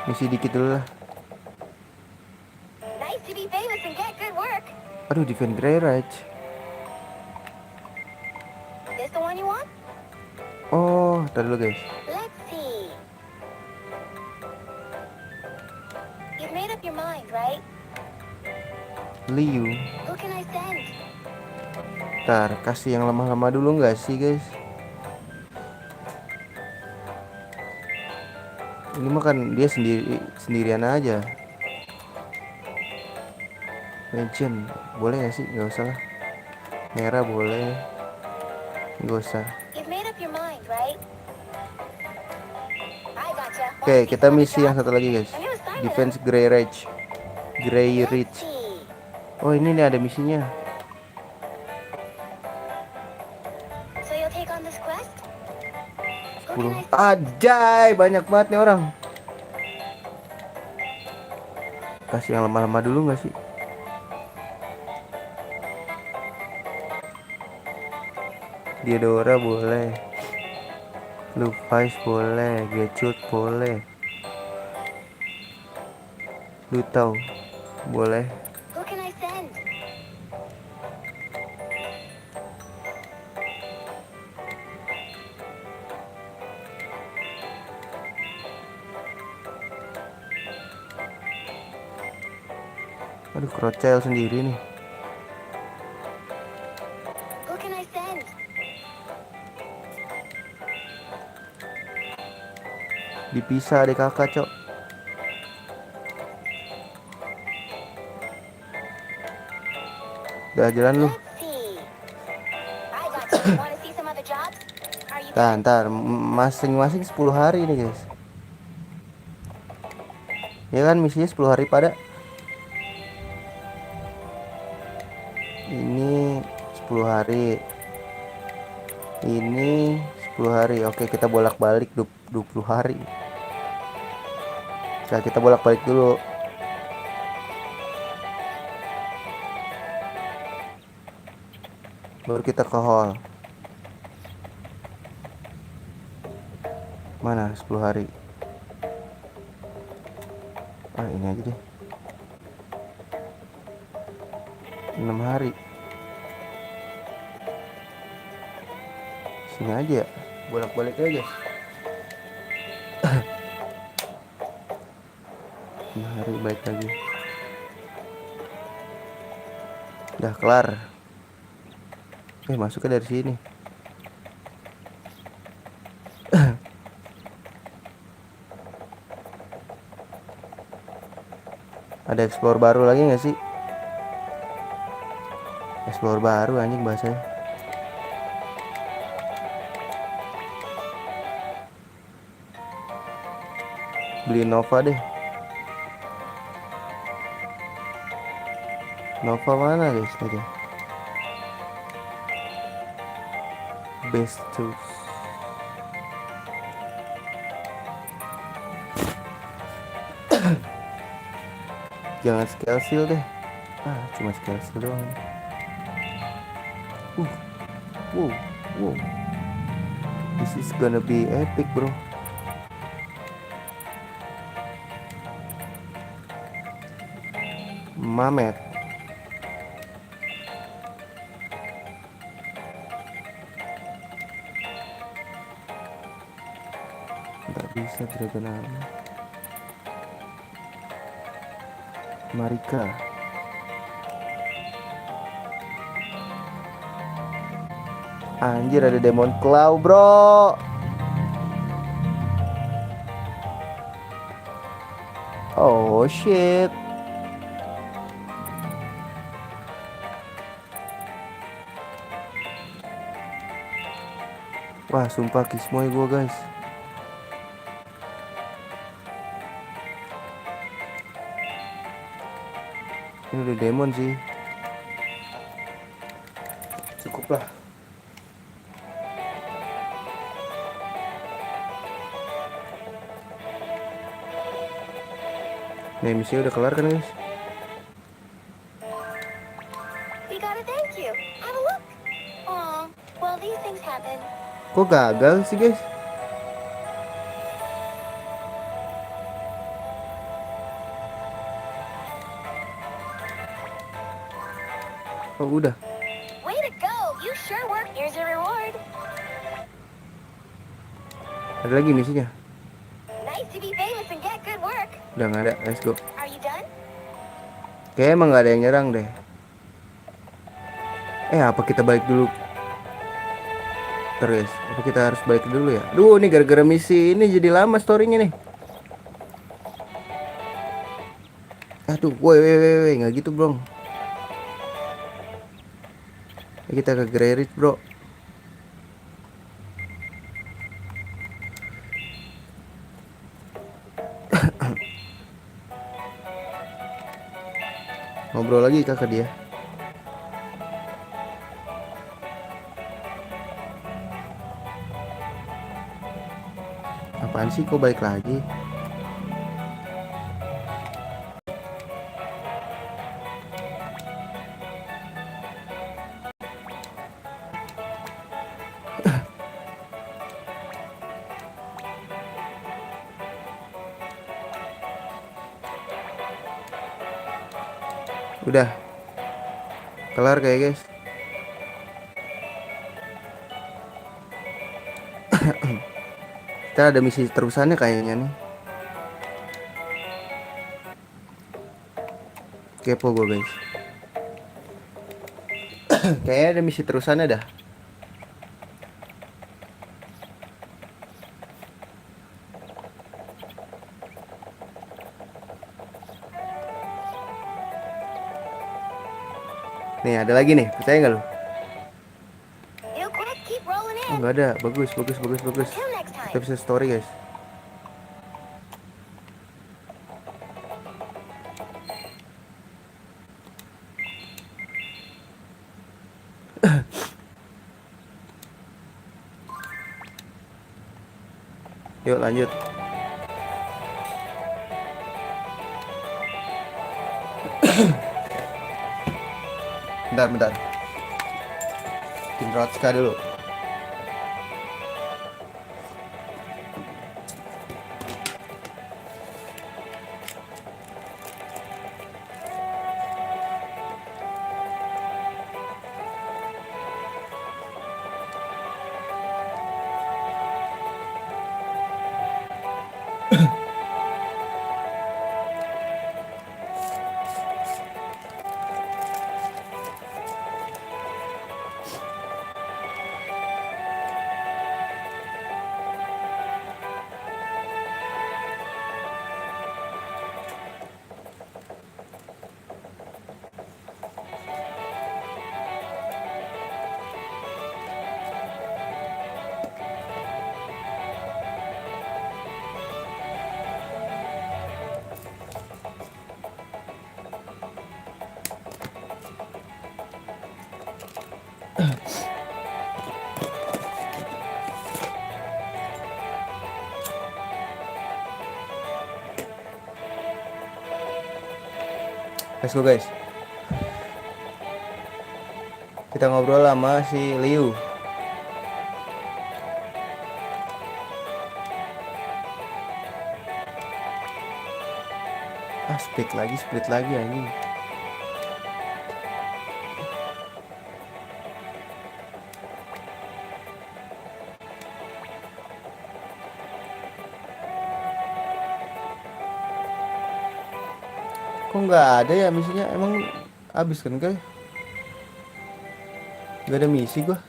Misi dikit dulu lah. Nice to be famous and get good work. Aduh, defend Grey Ridge. This the one you want? Oh, tar dulu guys. Let's see. You've made up your mind, right? Liu. Who can I send? Ntar kasih yang lemah-lemah dulu nggak sih guys? Ini mah kan dia sendirian aja. Legend boleh nggak sih? Nggak usah lah. Merah boleh. Nggak usah. You've made up your mind, right? I gotcha. Oke, kita misi yang satu lagi guys. A new assignment, Defense Grey Ridge. Grey huh? Let's Ridge. see. Oh, ini nih ada misinya. So you'll take on this quest? Who 10. can I Ajay, banyak banget nih orang. Kasih yang lemah-lemah dulu nggak sih? Diodora boleh. Luvice boleh. Getchut boleh. Lutau boleh. Who can I send? Aduh, Crocel sendiri nih. Who can I send? Dipisah deh kakak, cok. Udah jalan lu. Let's see. I gotcha. Want to see some other jobs? Are you Ntar masing-masing 10 hari nih guys. Ya kan misinya 10 hari pada. Ini 10 hari. Ini 10 hari. Oke, kita bolak-balik 20 hari. Nah, kita bolak-balik dulu. Baru kita ke hall. Mana 10 hari? Ini aja deh. 6 hari. Sini aja ya. Bolak-balik aja. 6 hari balik lagi. Udah kelar. Masuknya dari sini. Ada explore baru lagi nggak sih? Explore baru anjing bahasanya. Beli Nova deh. Nova mana guys tadi? Best tools. Jangan scale seal deh. Cuma scale seal doang. Wow, wow. This is gonna be epic, bro. Mamet. Nggak bisa Dragon Armor. Marika. Anjir, ada Demon Claw, bro. Oh shit. Wah, sumpah kismoy gua, guys. Ini udah demon sih. Cukup lah. Nih, misinya udah kelar kan, guys? We gotta thank you. Have a look. Aw, well, these things happen. Kok gagal sih, guys? Oh, udah. Way to go. You sure work. Here's your reward. Ada lagi misinya? Nice to be famous and get good work. Udah nggak ada, let's go. Are you done? Kayaknya emang nggak ada yang nyerang deh. Apa kita balik dulu? Terus, apa kita harus balik dulu ya? Duh, nih gara-gara misi ini jadi lama storynya nih. Aduh, woi, nggak gitu, bro. Kita ke Grerit, bro. Ngobrol lagi kakak dia. Apaan sih, kok balik lagi? Udah kelar kayak guys. Kita ada misi terusannya kayaknya nih. Kepo gue guys. Kayaknya ada misi terusannya dah. Nih ada lagi nih, percaya nggak lu? You quick, keep rolling Oh, in. nggak ada, bagus. Until next time. Kita bisa story guys. Yuk lanjut. Bentar. Bikin Rotska dulu. Let's go guys. Kita ngobrol sama si Liu. Split lagi anjing. Kok nggak ada ya misinya? Emang habis kan guys? Nggak ada misi gua.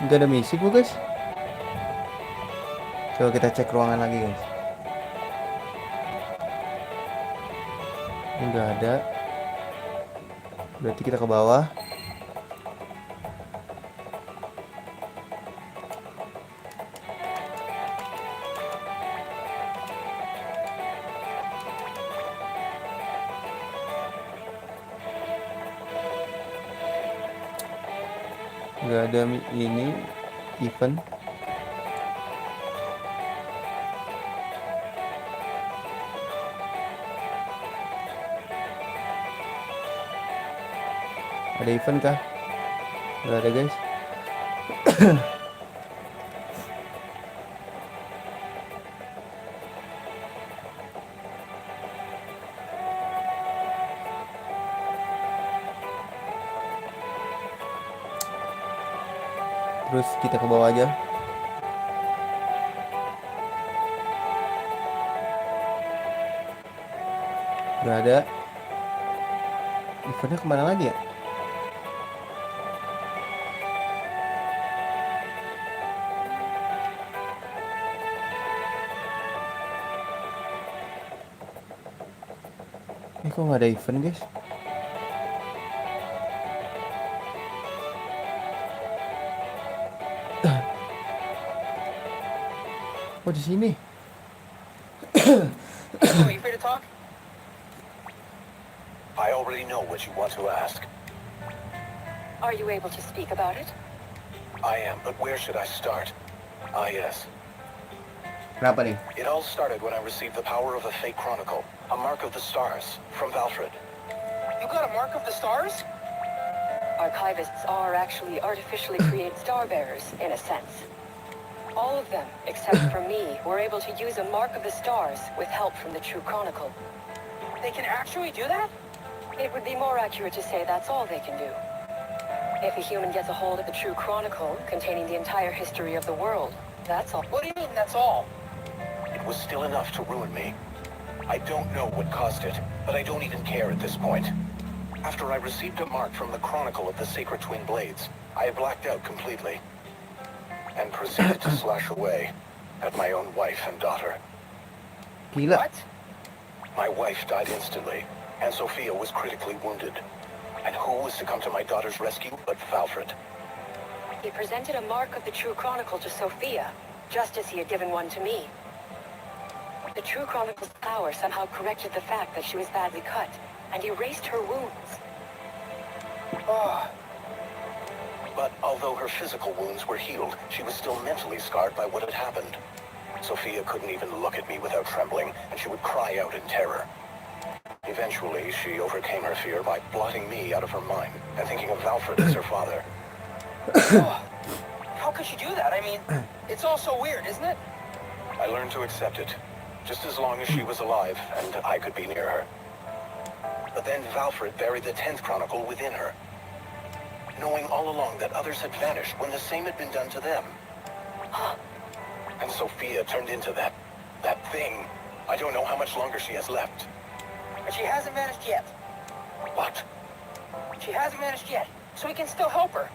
Nggak ada misi gua guys. Coba kita cek ruangan lagi guys. Nggak ada. Berarti kita ke bawah. Nggak ada ini event. Ada event kah? Nggak ada guys. Terus kita ke bawah aja. Nggak ada. Eventnya kemana lagi ya? Kok nggak ada event guys? Oh di sini. So, you free to talk? I already know what you want to ask. Are you able to speak about it? I am, but where should I start? Ah, yes. Kenapa nih? It all started when I received the power of a fake chronicle, a mark of the stars, from Valfred. You got a mark of the stars? Archivists are actually artificially created star bearers, in a sense. All of them, except for me, were able to use a mark of the stars with help from the True Chronicle. They can actually do that? It would be more accurate to say that's all they can do. If a human gets a hold of the True Chronicle, containing the entire history of the world, that's all. What do you mean, that's all? It was still enough to ruin me. I don't know what caused it, but I don't even care at this point. After I received a mark from the Chronicle of the Sacred Twin Blades, I blacked out completely and proceeded to slash away at my own wife and daughter. Gila. What? My wife died instantly, and Sophia was critically wounded. And who was to come to my daughter's rescue but Valfred? He presented a mark of the True Chronicle to Sophia, just as he had given one to me. The True Chronicle's power somehow corrected the fact that she was badly cut, and erased her wounds. Oh, But although her physical wounds were healed, she was still mentally scarred by what had happened. Sophia couldn't even look at me without trembling, and she would cry out in terror. Eventually, she overcame her fear by blotting me out of her mind and thinking of Valfred as her father. how could she do that? I mean, it's all so weird, isn't it? I learned to accept it, just as long as she was alive and I could be near her. But then Valfred buried the 10th Chronicle within her, knowing all along that others had vanished when the same had been done to them. And Sophia turned into that thing. I don't know how much longer she has left. But she hasn't vanished yet. What? She hasn't vanished yet, so we can still help her.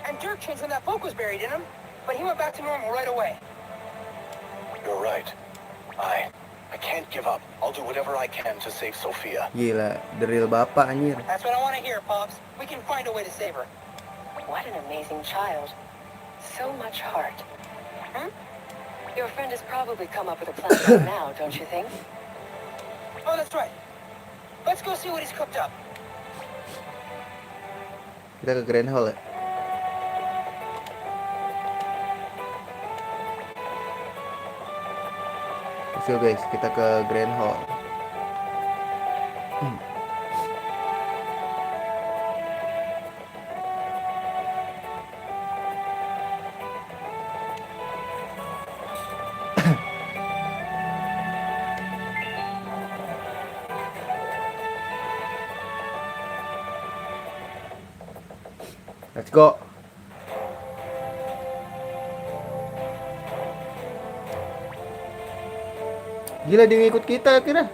And Dirk changed when that book was buried in him, but he went back to normal right away. You're right. I can't give up. I'll do whatever I can to save Sophia. Gila, the real bapak anjir. That's what I want to hear, Pops. We can find a way to save her. What an amazing child. So much heart. Your friend has probably come up with a plan by now, don't you think? Oh, that's right. Let's go see what he's cooked up. Kita ke Grand Hall ya. Let's go guys, kita ke Grand Hall. Let's go. Gila dia ngikut kita kira.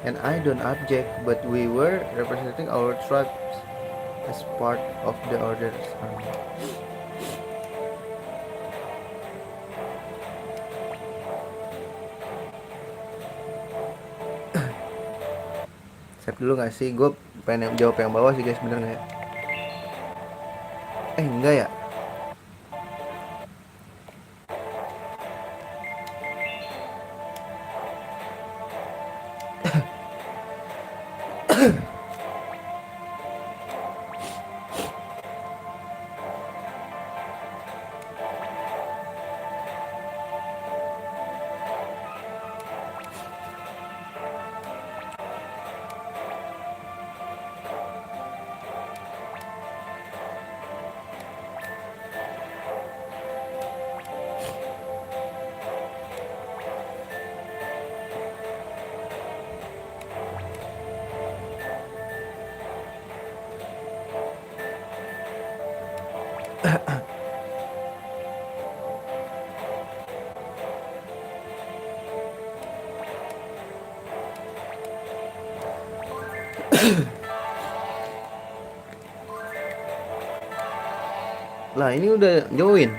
And I don't object, but we were representing our tribes as part of the Order's army. Save dulu gak sih? Gue pengen jawab yang bawah sih guys, bener gak ya? Enggak ya? Lah ini udah join.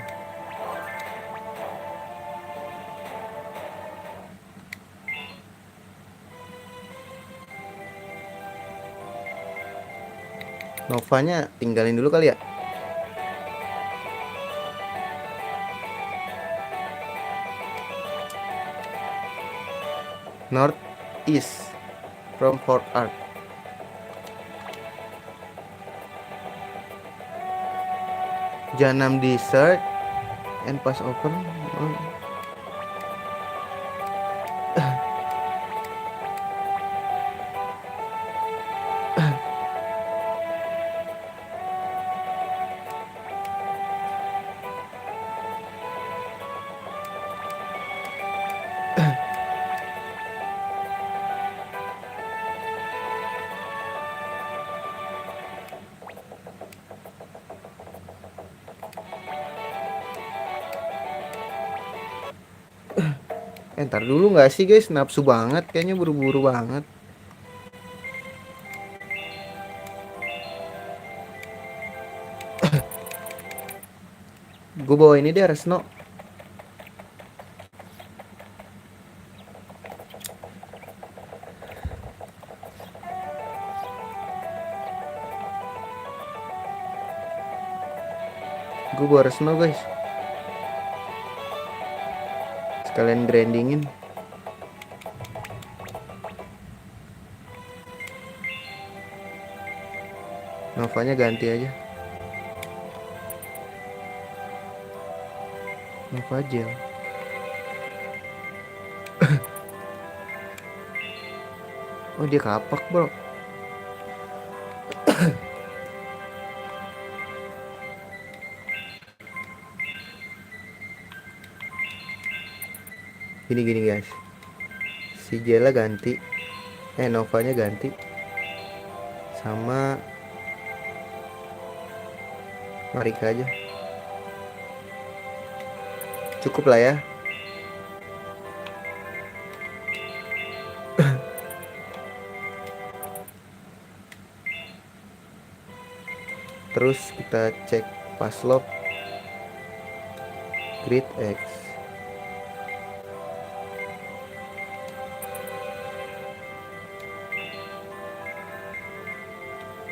Novanya tinggalin dulu kali ya. North East from Fort Art. Janam Desert and pass over. Ntar dulu nggak sih guys, nafsu banget kayaknya, buru-buru banget. Gue bawa ini deh, Resno. Gue bawa Resno guys, sekalian grindingin. Novanya ganti aja, Nova gel. Oh dia kapak bro. Gini guys, si Jela ganti, Novanya ganti, sama Marika aja, cukup lah ya. Terus kita cek paslop grid X.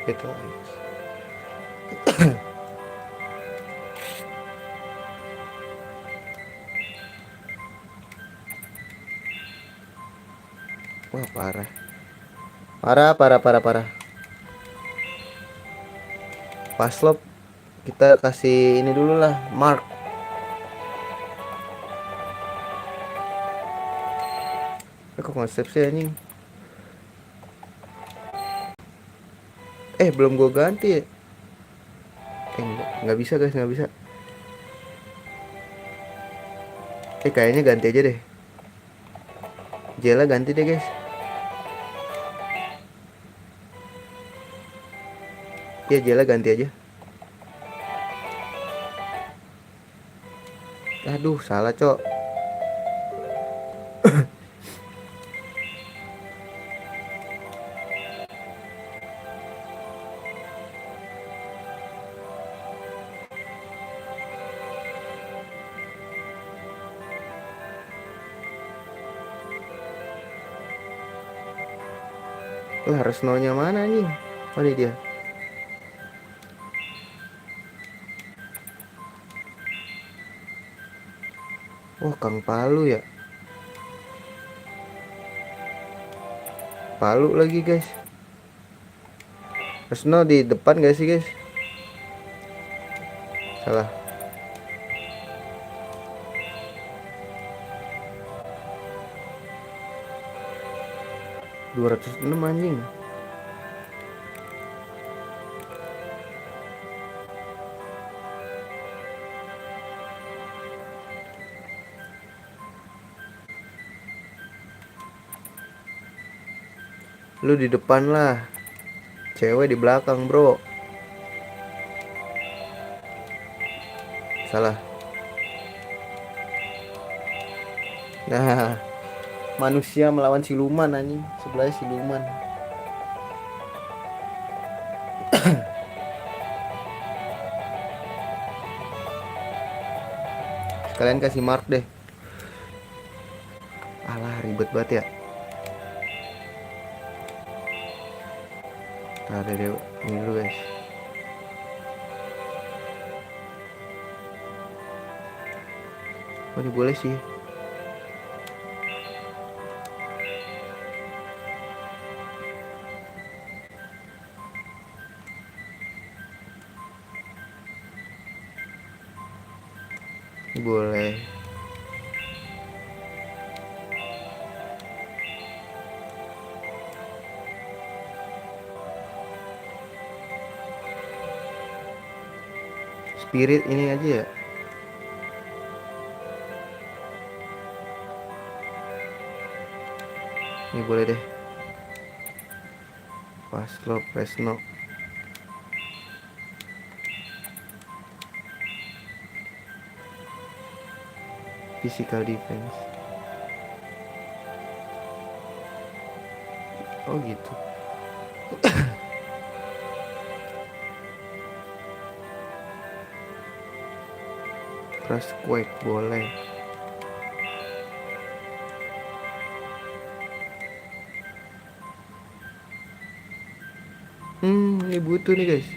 Itu X. Wah, parah. Parah. Paslop kita kasih ini dulu lah, mark. Kok konsep sih anjing? Belum gue ganti ya. Nggak bisa guys, nggak bisa. Kayaknya ganti aja deh. Jela ganti deh guys. Ya Jela ganti aja. Aduh, salah cok. Lah, Resno-nya mana nih? Mana dia? Wah, Kang Palu ya. Palu lagi guys. Resno di depan gak sih guys? Salah. $206 anjing. Lu di depan lah. Cewek di belakang, bro. Salah. Nah, manusia melawan siluman anjing. Sebelahnya siluman. Sekalian kasih mark deh. Alah, ribet banget ya. Ada deh, ini dulu guys. Oh, ini boleh sih. Ini boleh. Spirit ini aja ya. Ini boleh deh. Paslop Resno. Physical defense. Oh gitu. Crush Quake boleh. Ini butuh nih guys.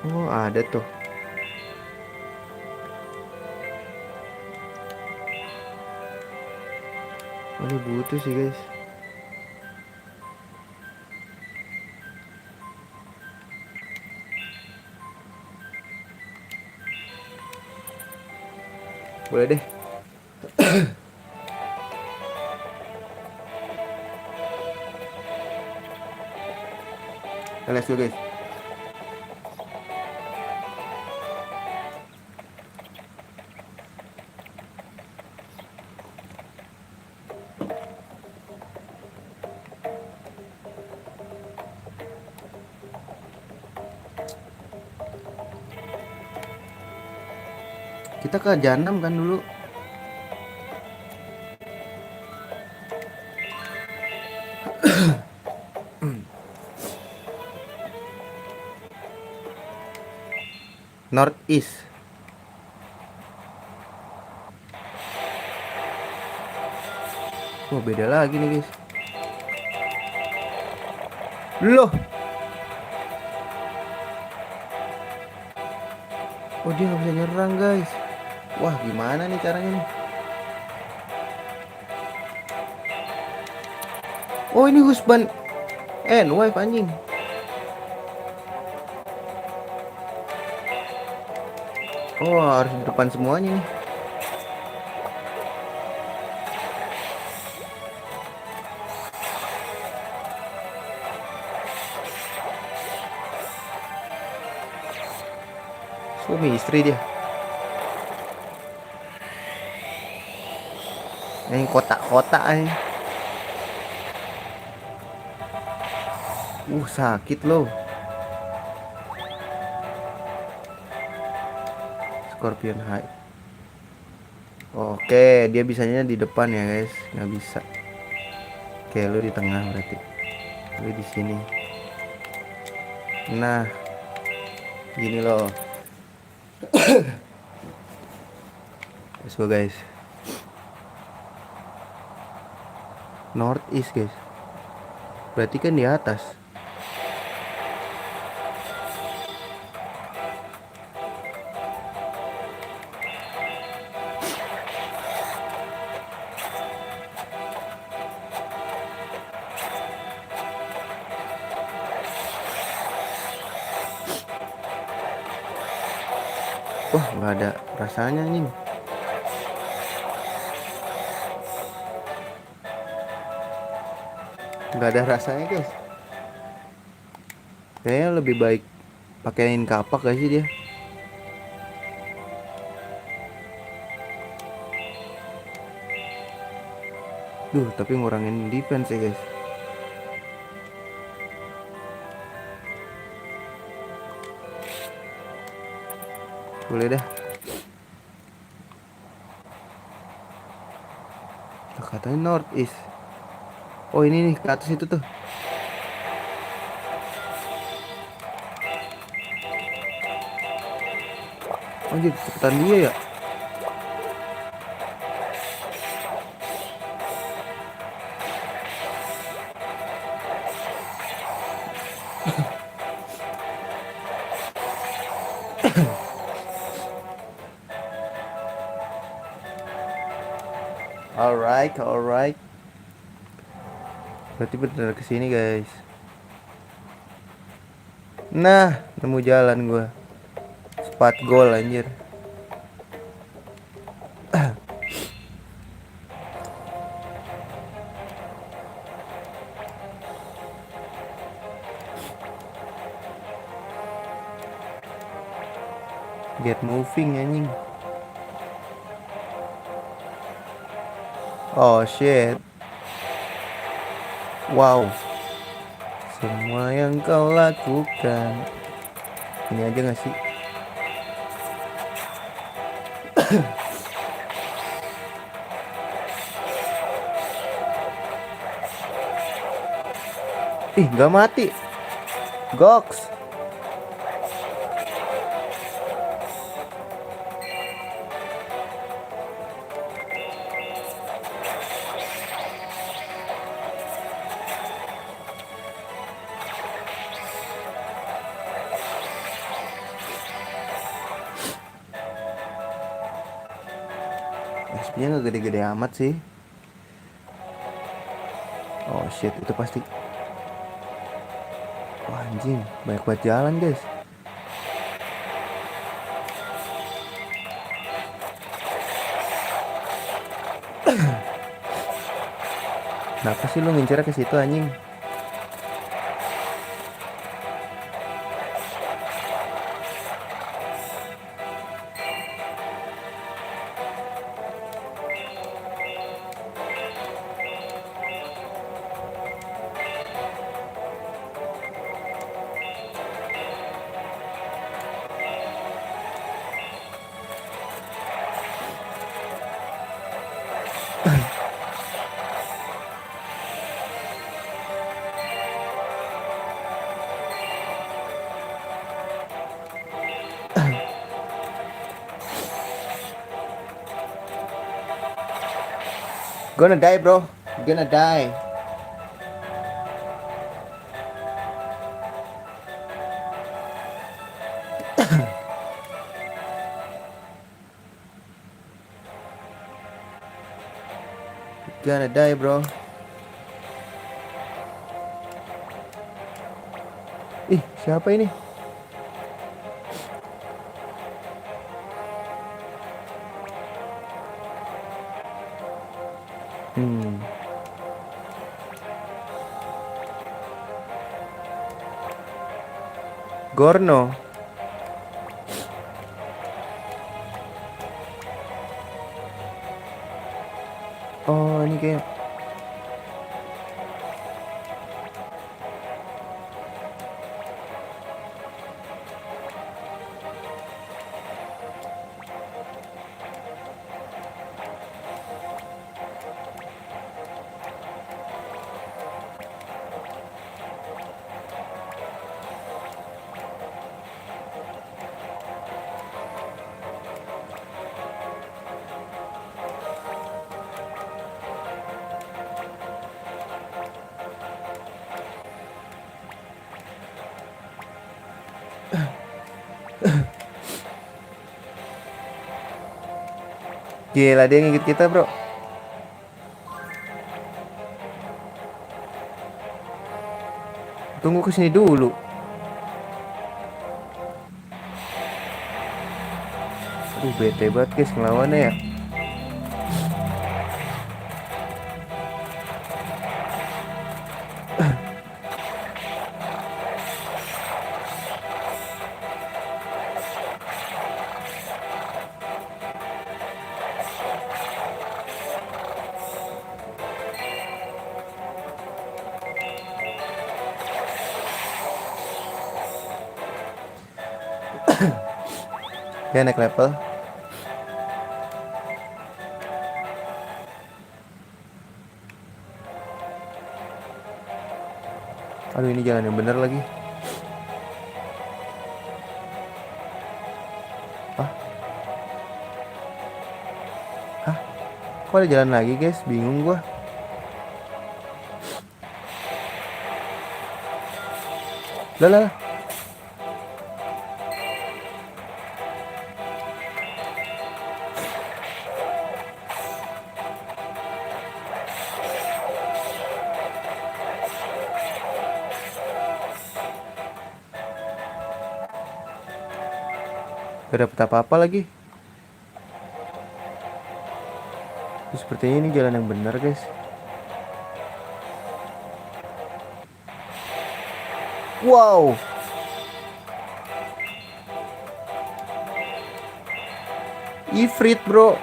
Oh, ada tuh. Oh, ini butuh sih guys. Boleh deh. Let's go guys. Kita ke Janam kan dulu. Northeast. Wah, beda lagi nih guys. Loh. Oh, dia nggak bisa nyerang guys. Wah, gimana nih caranya nih? Oh, ini husband and wife anjing. Oh, harus di depan semuanya nih. Suami istri dia. Yang kotak-kotak aja. Sakit loh. Scorpion High. Oke, dia bisanya di depan ya guys, nggak bisa. Oke, lu di tengah berarti. Lu di sini. Nah, gini loh. Let's go guys. Northeast guys. Berarti kan di atas. Wah, nggak ada rasanya nih. Nggak ada rasanya guys. Kayaknya lebih baik pakein kapak gak sih dia? Duh, tapi ngurangin defense ya guys. Boleh dah. Katanya Northeast. Oh, ini nih ke atas itu tuh. Oh, jadi cepetan dia ya. Alright. Berarti bener kesini guys. Nah, nemu jalan gua. Spot goal anjir. Get moving anjing. Oh shit. Wow. Semua yang kau lakukan. Ini aja gak sih? Ih, gak mati. Goks. SP-nya nggak gede-gede amat sih. Oh shit, itu pasti. Oh, anjing, banyak banget jalan guys. Kenapa sih lu ngincernya ke situ anjing? Gonna die, bro. Gonna die. Gonna die, bro. Ih, siapa ini? Gorno. Oh, ini kayak gila, dia ngikut kita, bro. Tunggu kesini dulu. Aduh, bete banget guys ngelawannya ya. Dia naik level. Aduh, ini jalan yang bener lagi. Hah? Hah? Kok ada jalan lagi guys? Bingung gua. Lah lah. Gak dapet apa-apa lagi. Sepertinya ini jalan yang benar guys. Wow. Ifrit, bro.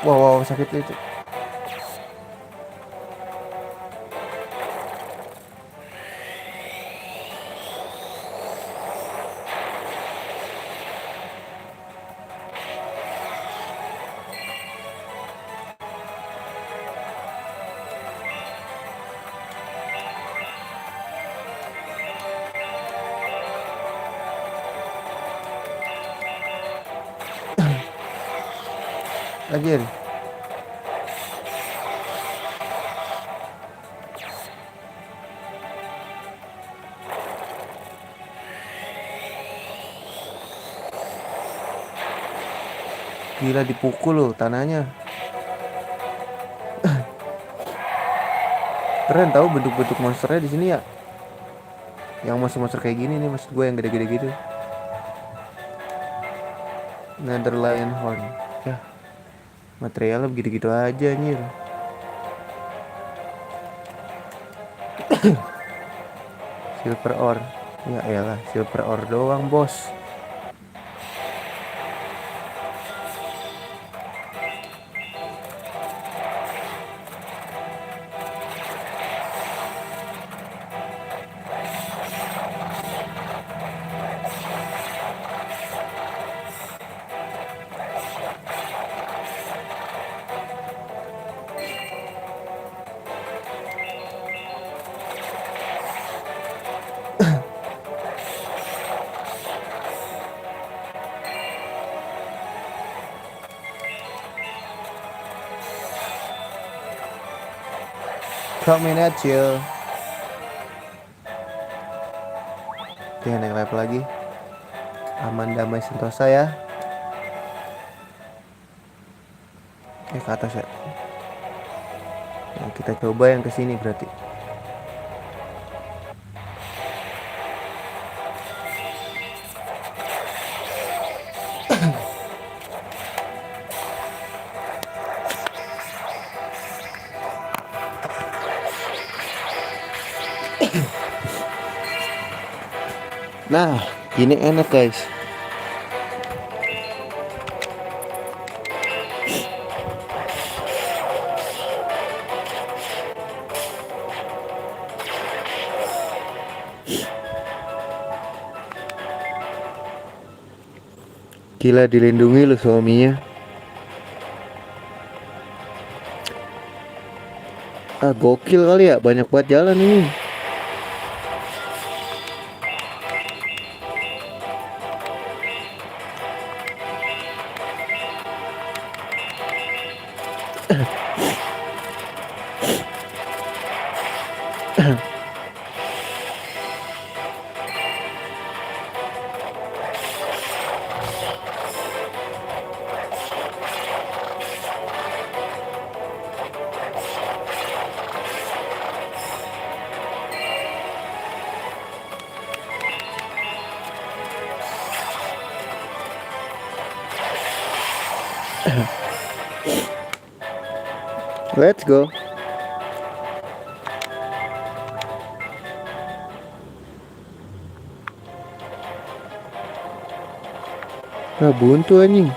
Wow, sakit itu. Lagi. Gila, dipukul loh tanahnya. Keren tahu bentuk-bentuk monsternya di sini ya. Yang monster-monster kayak gini nih, maksud gue yang gede-gede gitu. Netherlion Horn. Ya. Materialnya begitu-gitu aja anjir. Silver ore. Ya elah, silver ore doang, bos. Coming at you. Oke, naik level lagi. Aman damai sentosa ya. Ke atas ya. Nah, kita coba yang kesini berarti. Nah, ini enak guys. Gila, dilindungi loh suaminya. Ah, gokil kali ya, banyak banget jalan ini. Let's go. Nah, buntu anjing.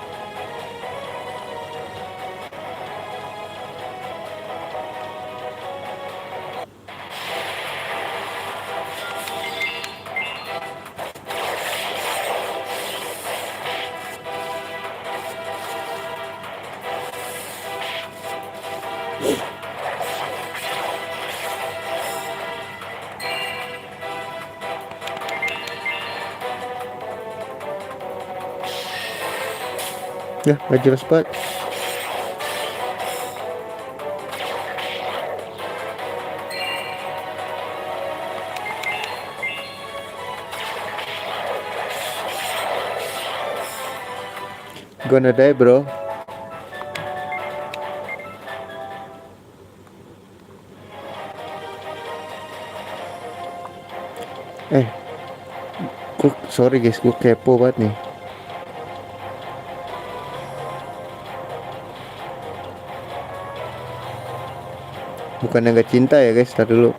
Ya, gak jelas banget. Gonna die, bro. Sorry guys, gue kepo banget nih. Bukannya gak cinta ya guys, tar dulu.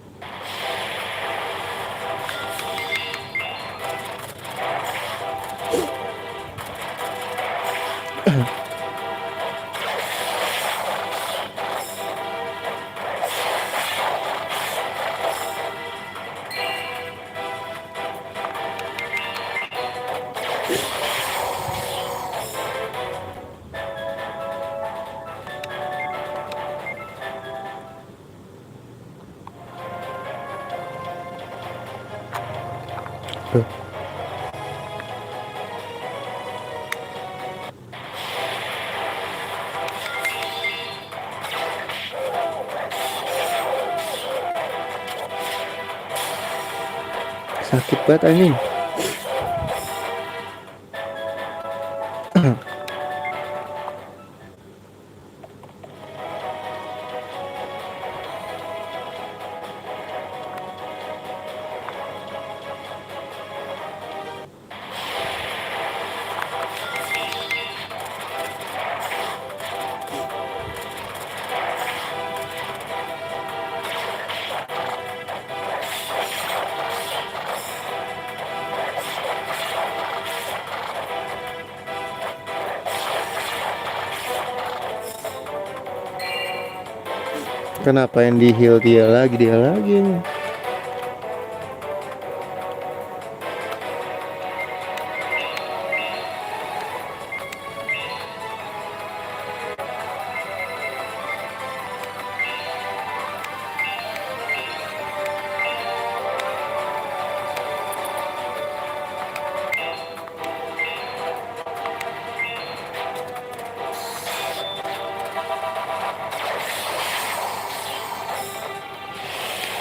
Tuh. Sakit banget anjing. Kenapa yang di heal dia lagi nih?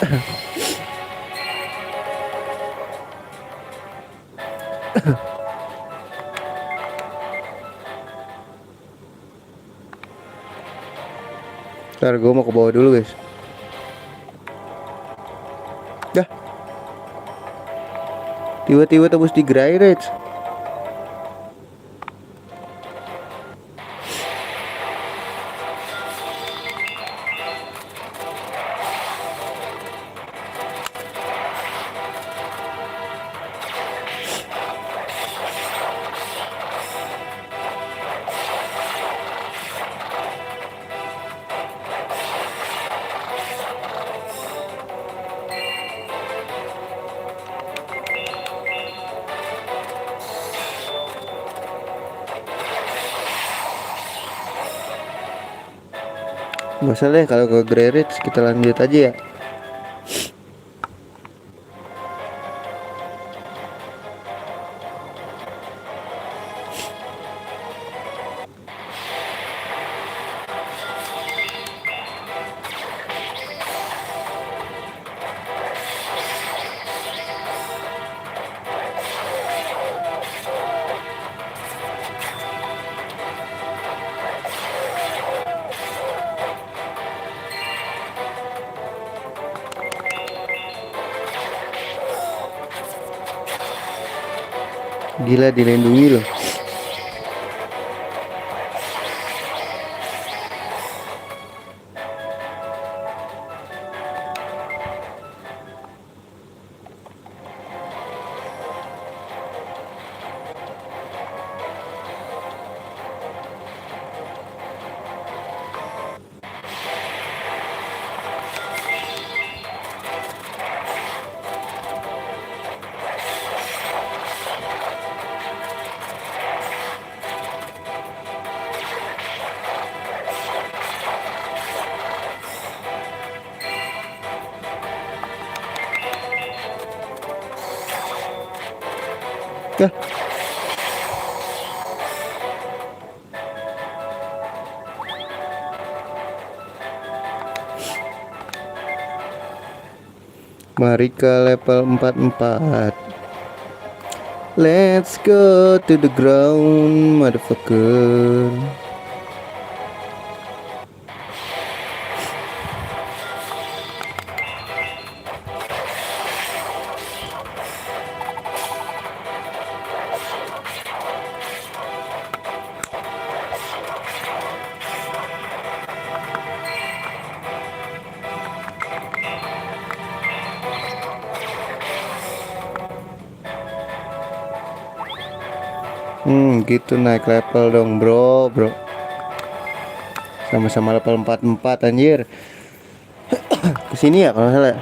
Ntar gue mau ke bawah dulu guys. Dah. Tiba-tiba tembus di Grey Ridge. Gak usah deh, kalau ke Grey Ridge kita lanjut aja ya. Gila, dilindungi loh. Dah. Mari ke level 44. Let's go to the ground, motherfucker. Gitu naik level dong bro. Sama-sama level 44 anjir. Kesini ya kalau nggak salah.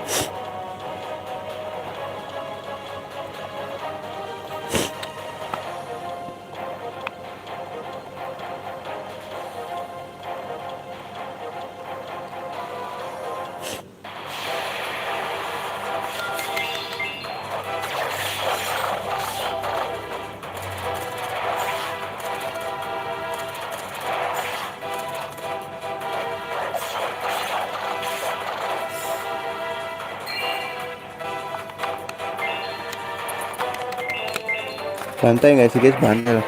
Santai nggak sih guys, bantai lah.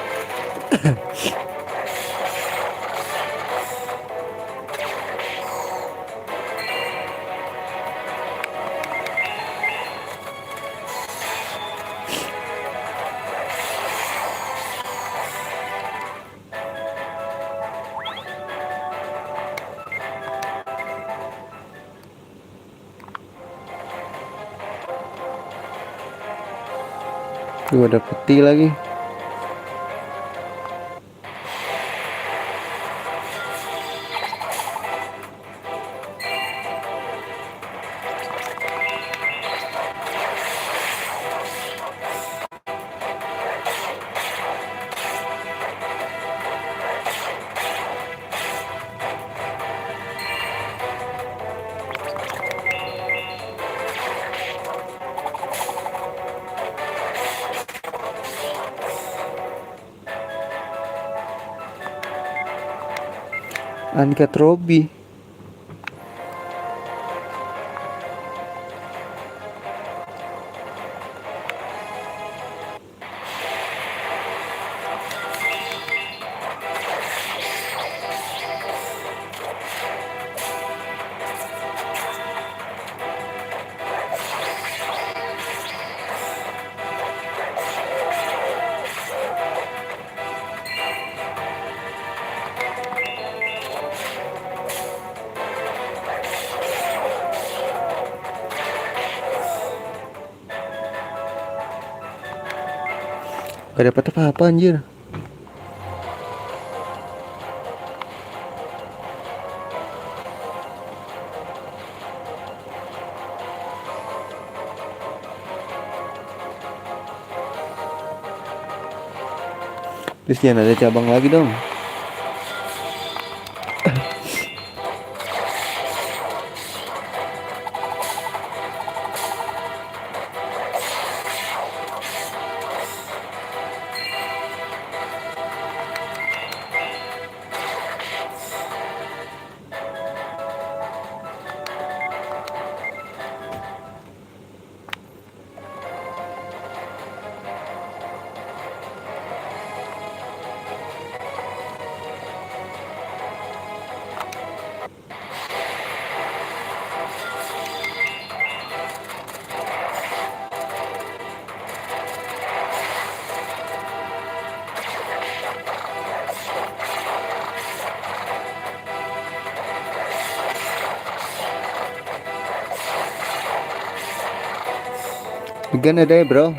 Tuh ada peti lagi. Uncut Robby. Gak dapet apa-apa anjir. Terus jangan ada cabang lagi dong. Again a day, bro.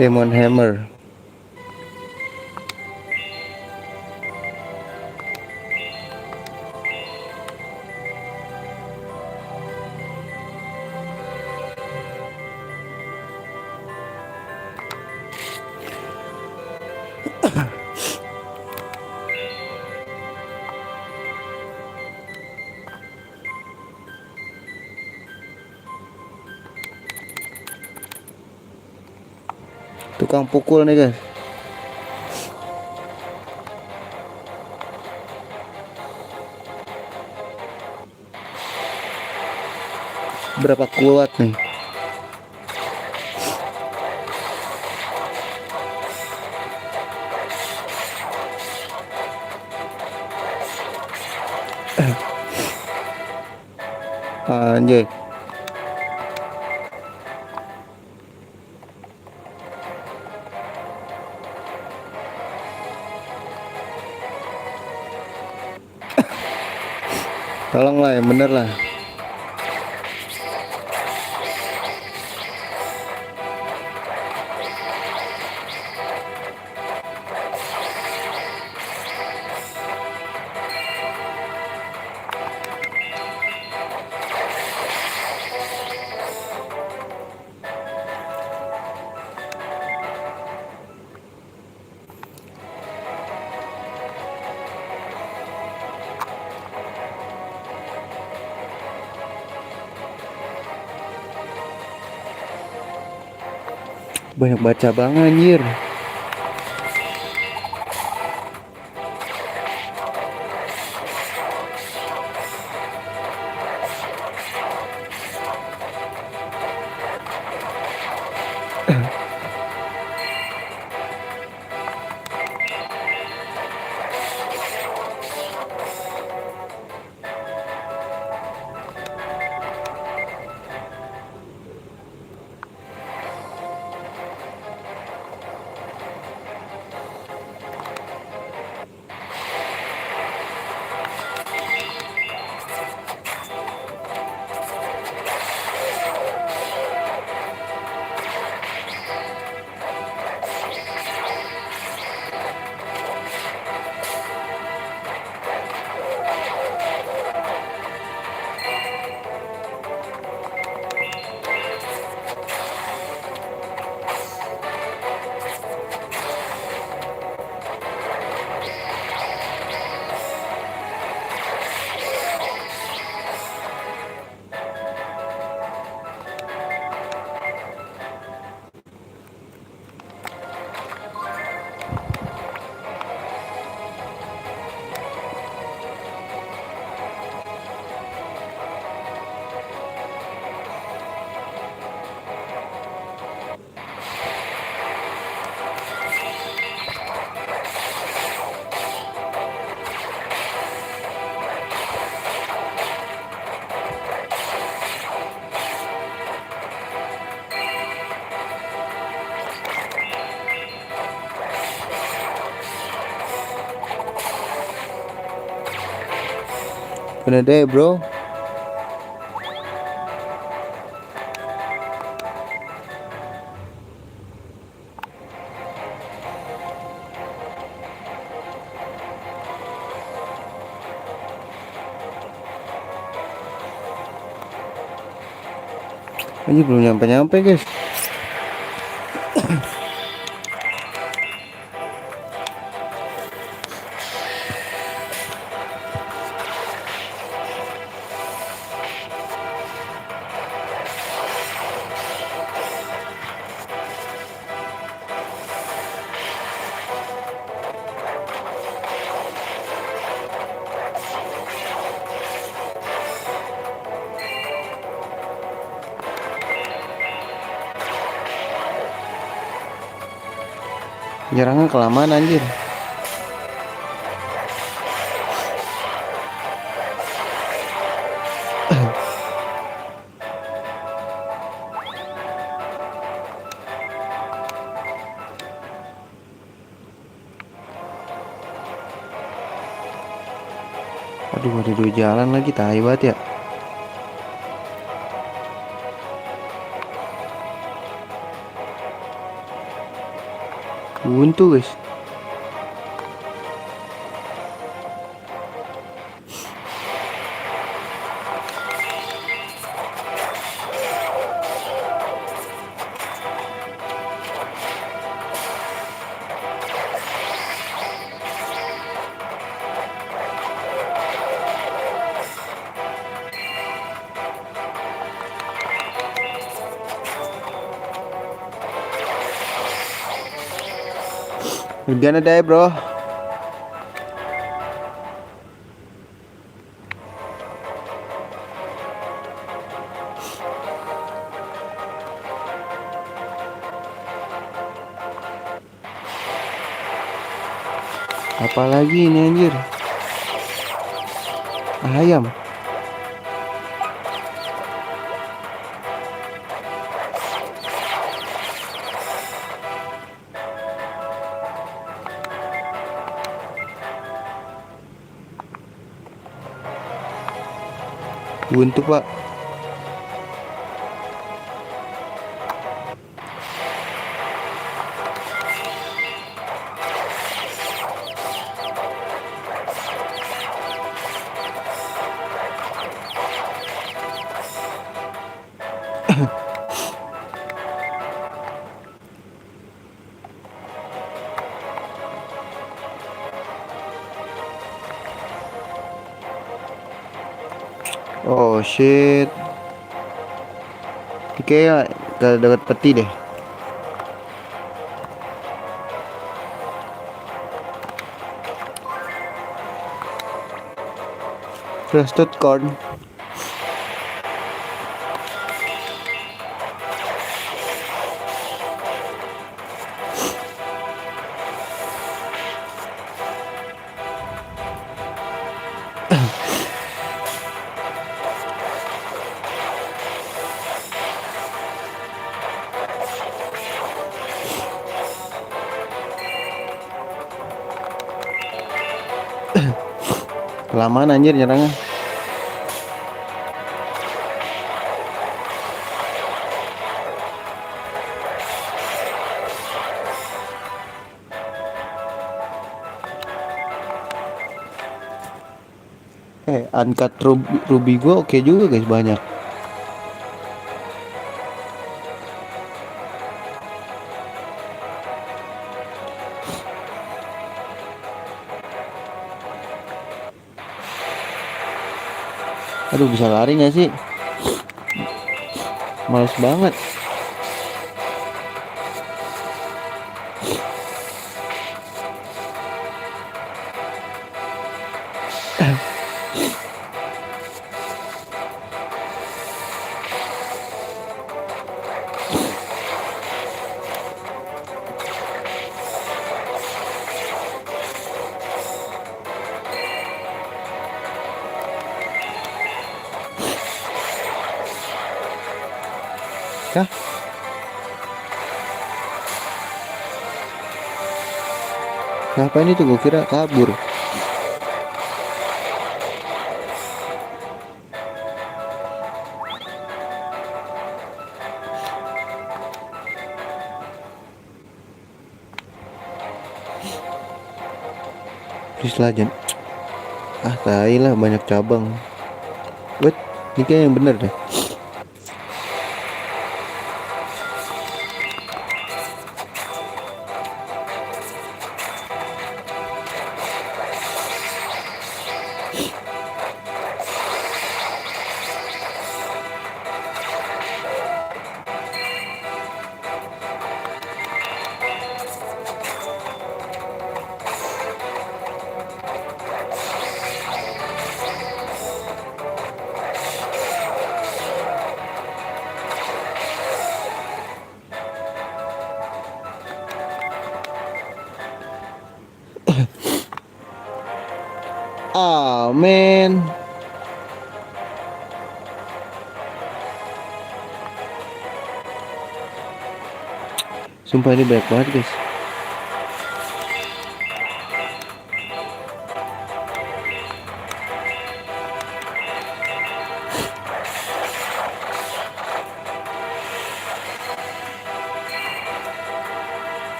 Demon Hammer. Tukang pukul nih guys. Berapa kuat nih? Anjay. Tolonglah yang bener lah. Banyak baca banget anjir. Open a day, bro. Ini belum nyampe-nyampe, guys. Jaraknya kelamaan anjir. Aduh, ada dua jalan lagi, tai banget ya. Buntu, guys. We're gonna die, bro. Apalagi ini anjir. Ayam. Buntu, Pak. Oh shit. Ini kayak dapat peti deh. Roasted corn. Kelamaan anjir nyerangnya. Uncut ruby gua oke juga, guys, banyak. Aduh, bisa lari gak sih? Males banget. Hah? Ngapain itu? Gue kira kabur. Please lah jangan. Ah tai lah, banyak cabang. Wait, ini kayaknya yang bener deh. Ah, men. Sumpah ini banyak banget, guys.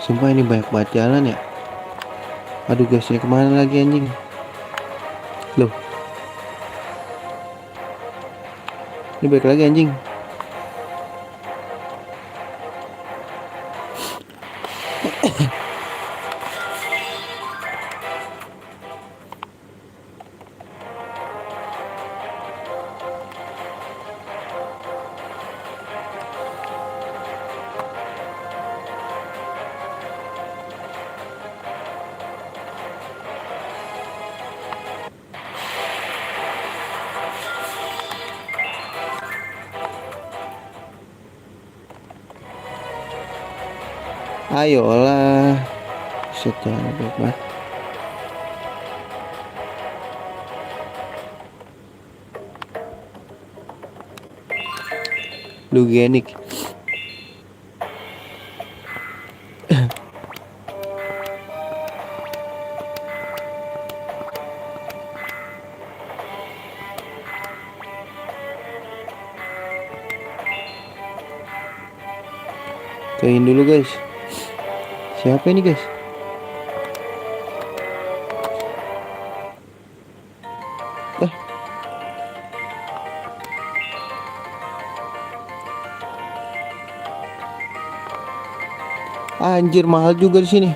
Sumpah ini banyak banget jalan ya. Aduh guys, ini kemana lagi anjing? Loh, ini balik lagi anjing. Ayolah. Secara bebas. Lugenik. Kain dulu guys. Siapa ini guys? Anjir mahal juga di sini.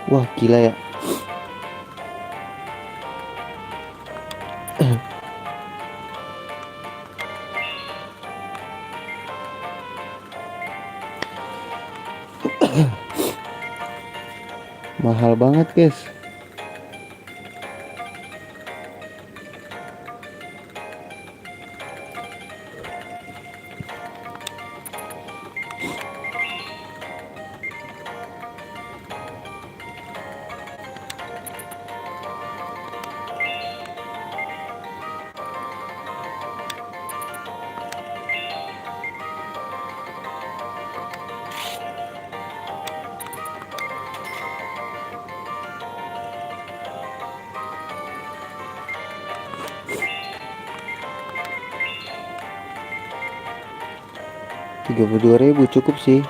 Wah gila ya. Mahal banget guys. 32.000 cukup sih.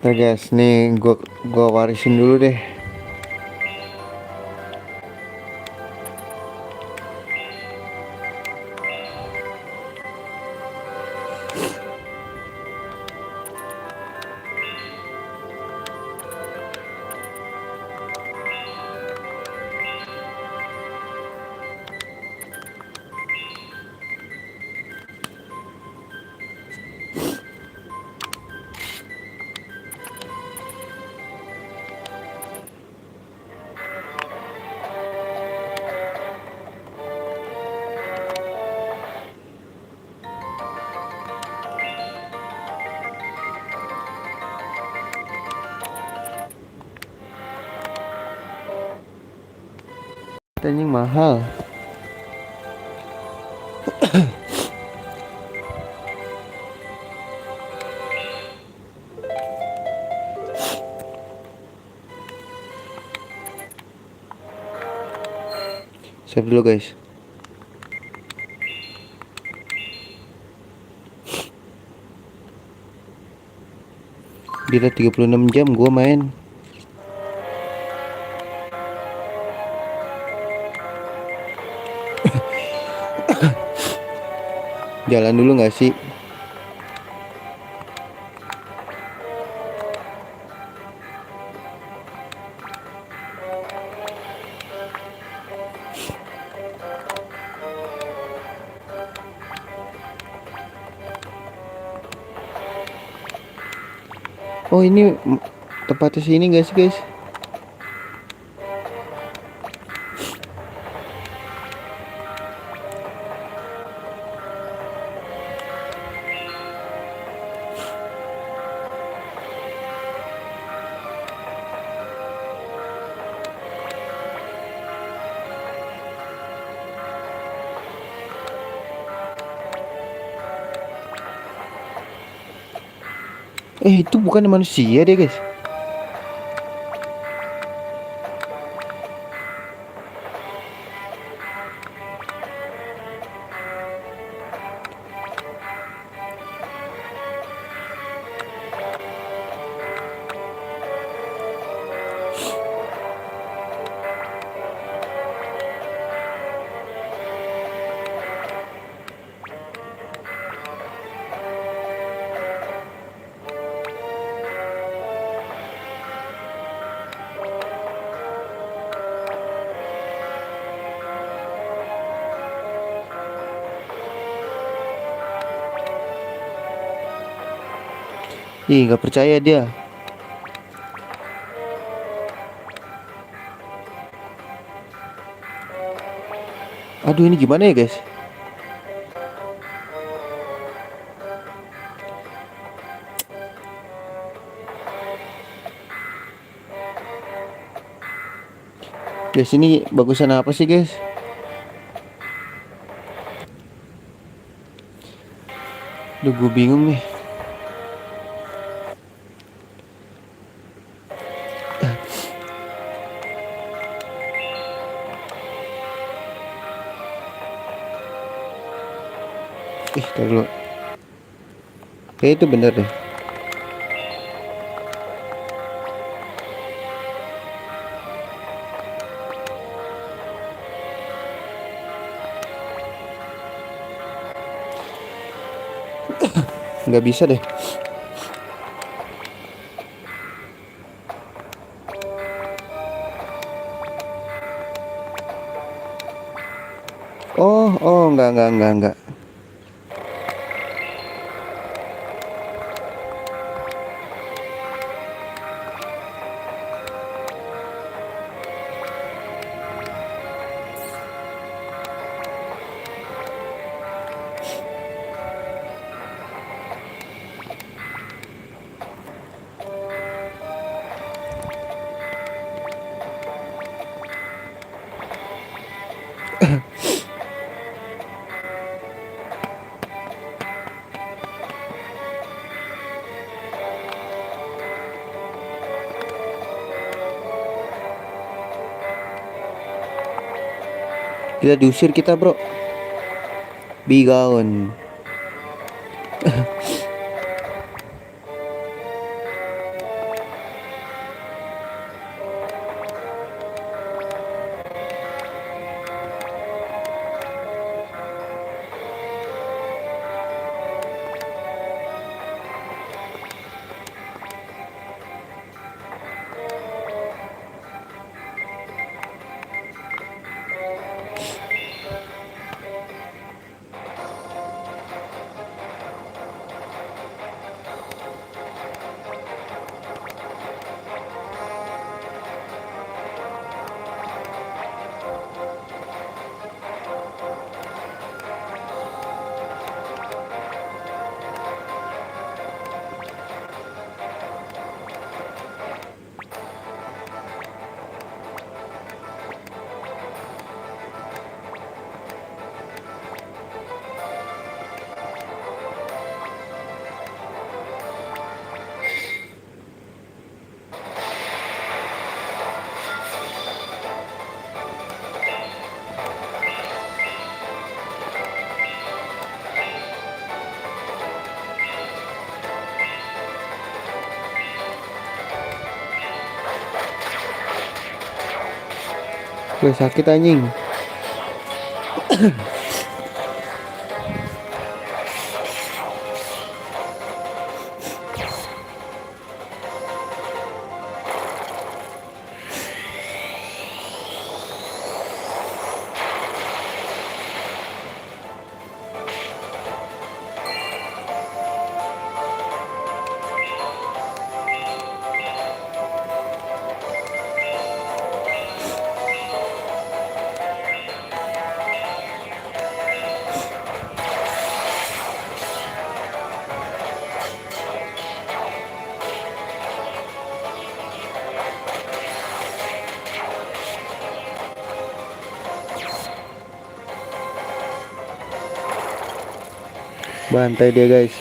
Nah guys, nih gua warisin dulu deh. Anjing mahal. Save dulu guys. Gila 36 jam gua main. Jalan dulu nggak sih? Oh ini tempatnya sini nggak sih guys? Itu bukan manusia deh guys. Ih, nggak percaya dia. Aduh, ini gimana ya guys? Guys, ini bagusan apa sih guys? Duh, gue bingung nih. Tar dulu. Kayak itu bener deh. Nggak bisa deh. Oh, enggak. Kita diusir kita, bro. Be gone. Gue sakit anjing. Bantai dia, guys.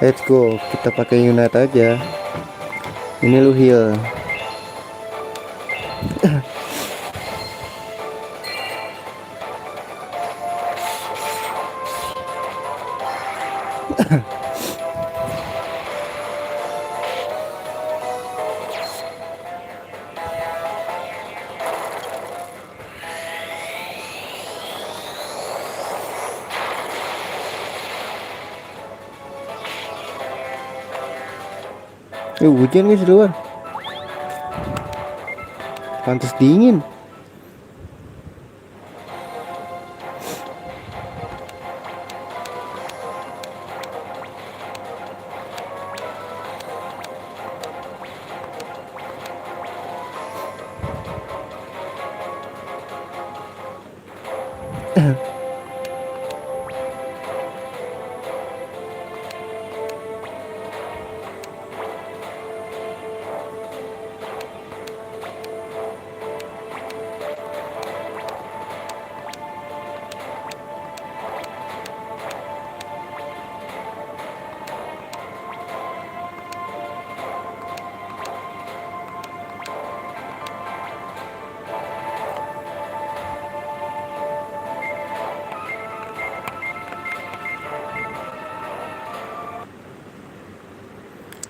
Let's go, kita pakai unit aja. Ini lu heal. Hujan guys di luar. Pantes dingin.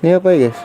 Ini apa ya guys?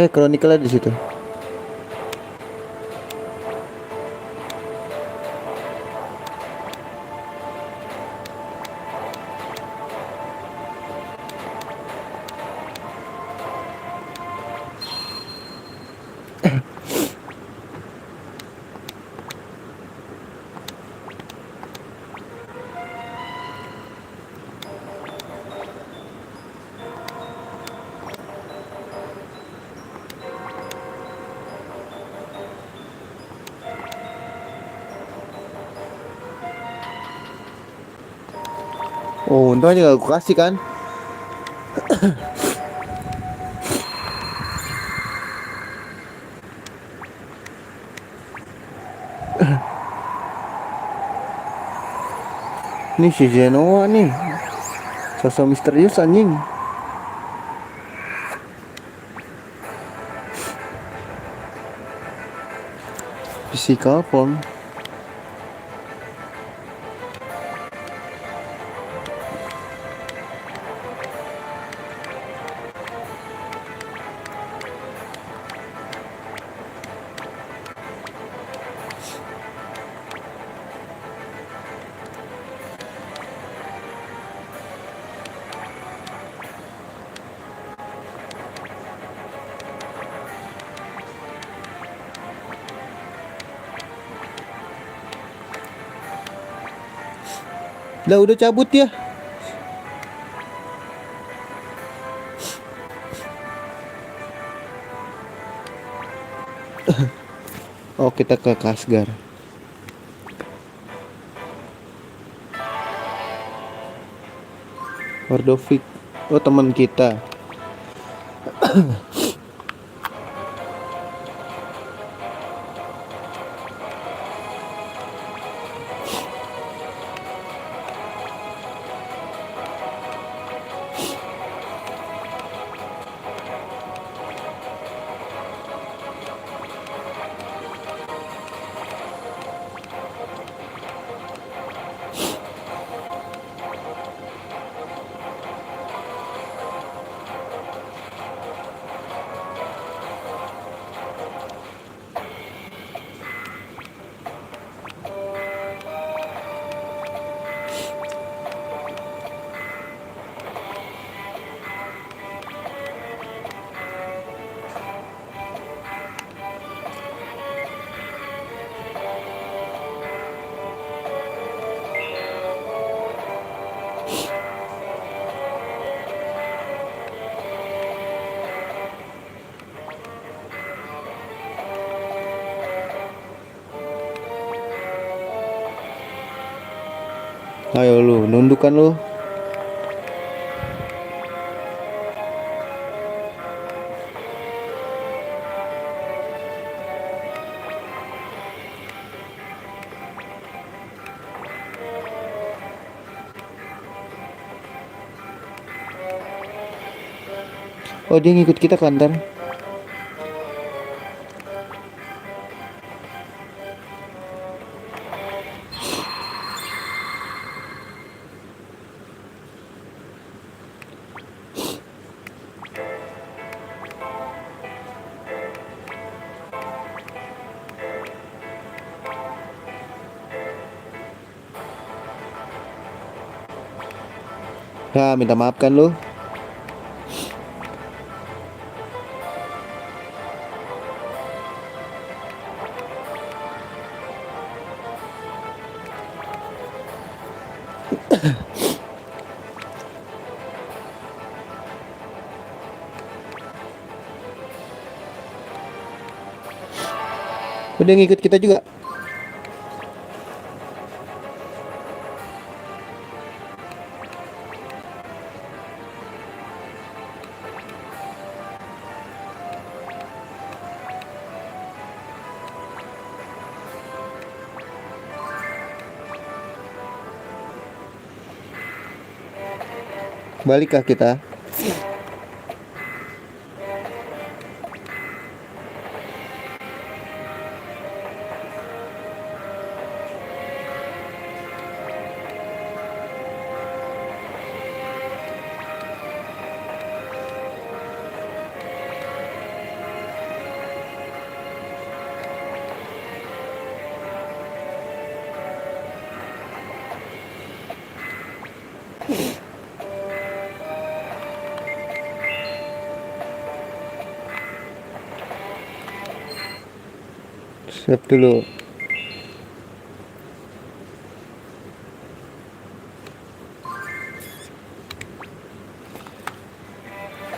Chronicle di situ. Oh, untung aja gak aku kasih kan. Nih si Genoa nih, sosok misterius anjing. Physical form. Lah udah cabut ya. Oh, kita ke Kasgar. Wardovic. Oh, teman kita. Ayo lu, nundukkan lu. Oh, dia ngikut kita kan, ntar. Ya, minta maaf kan lu. Udah ngikut kita juga. Balikkah kita? Save dulu.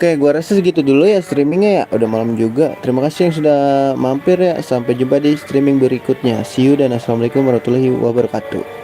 Oke, gua rasa segitu dulu ya streamingnya ya. Udah malam juga. Terima kasih yang sudah mampir ya. Sampai jumpa di streaming berikutnya. See you dan assalamualaikum warahmatullahi wabarakatuh.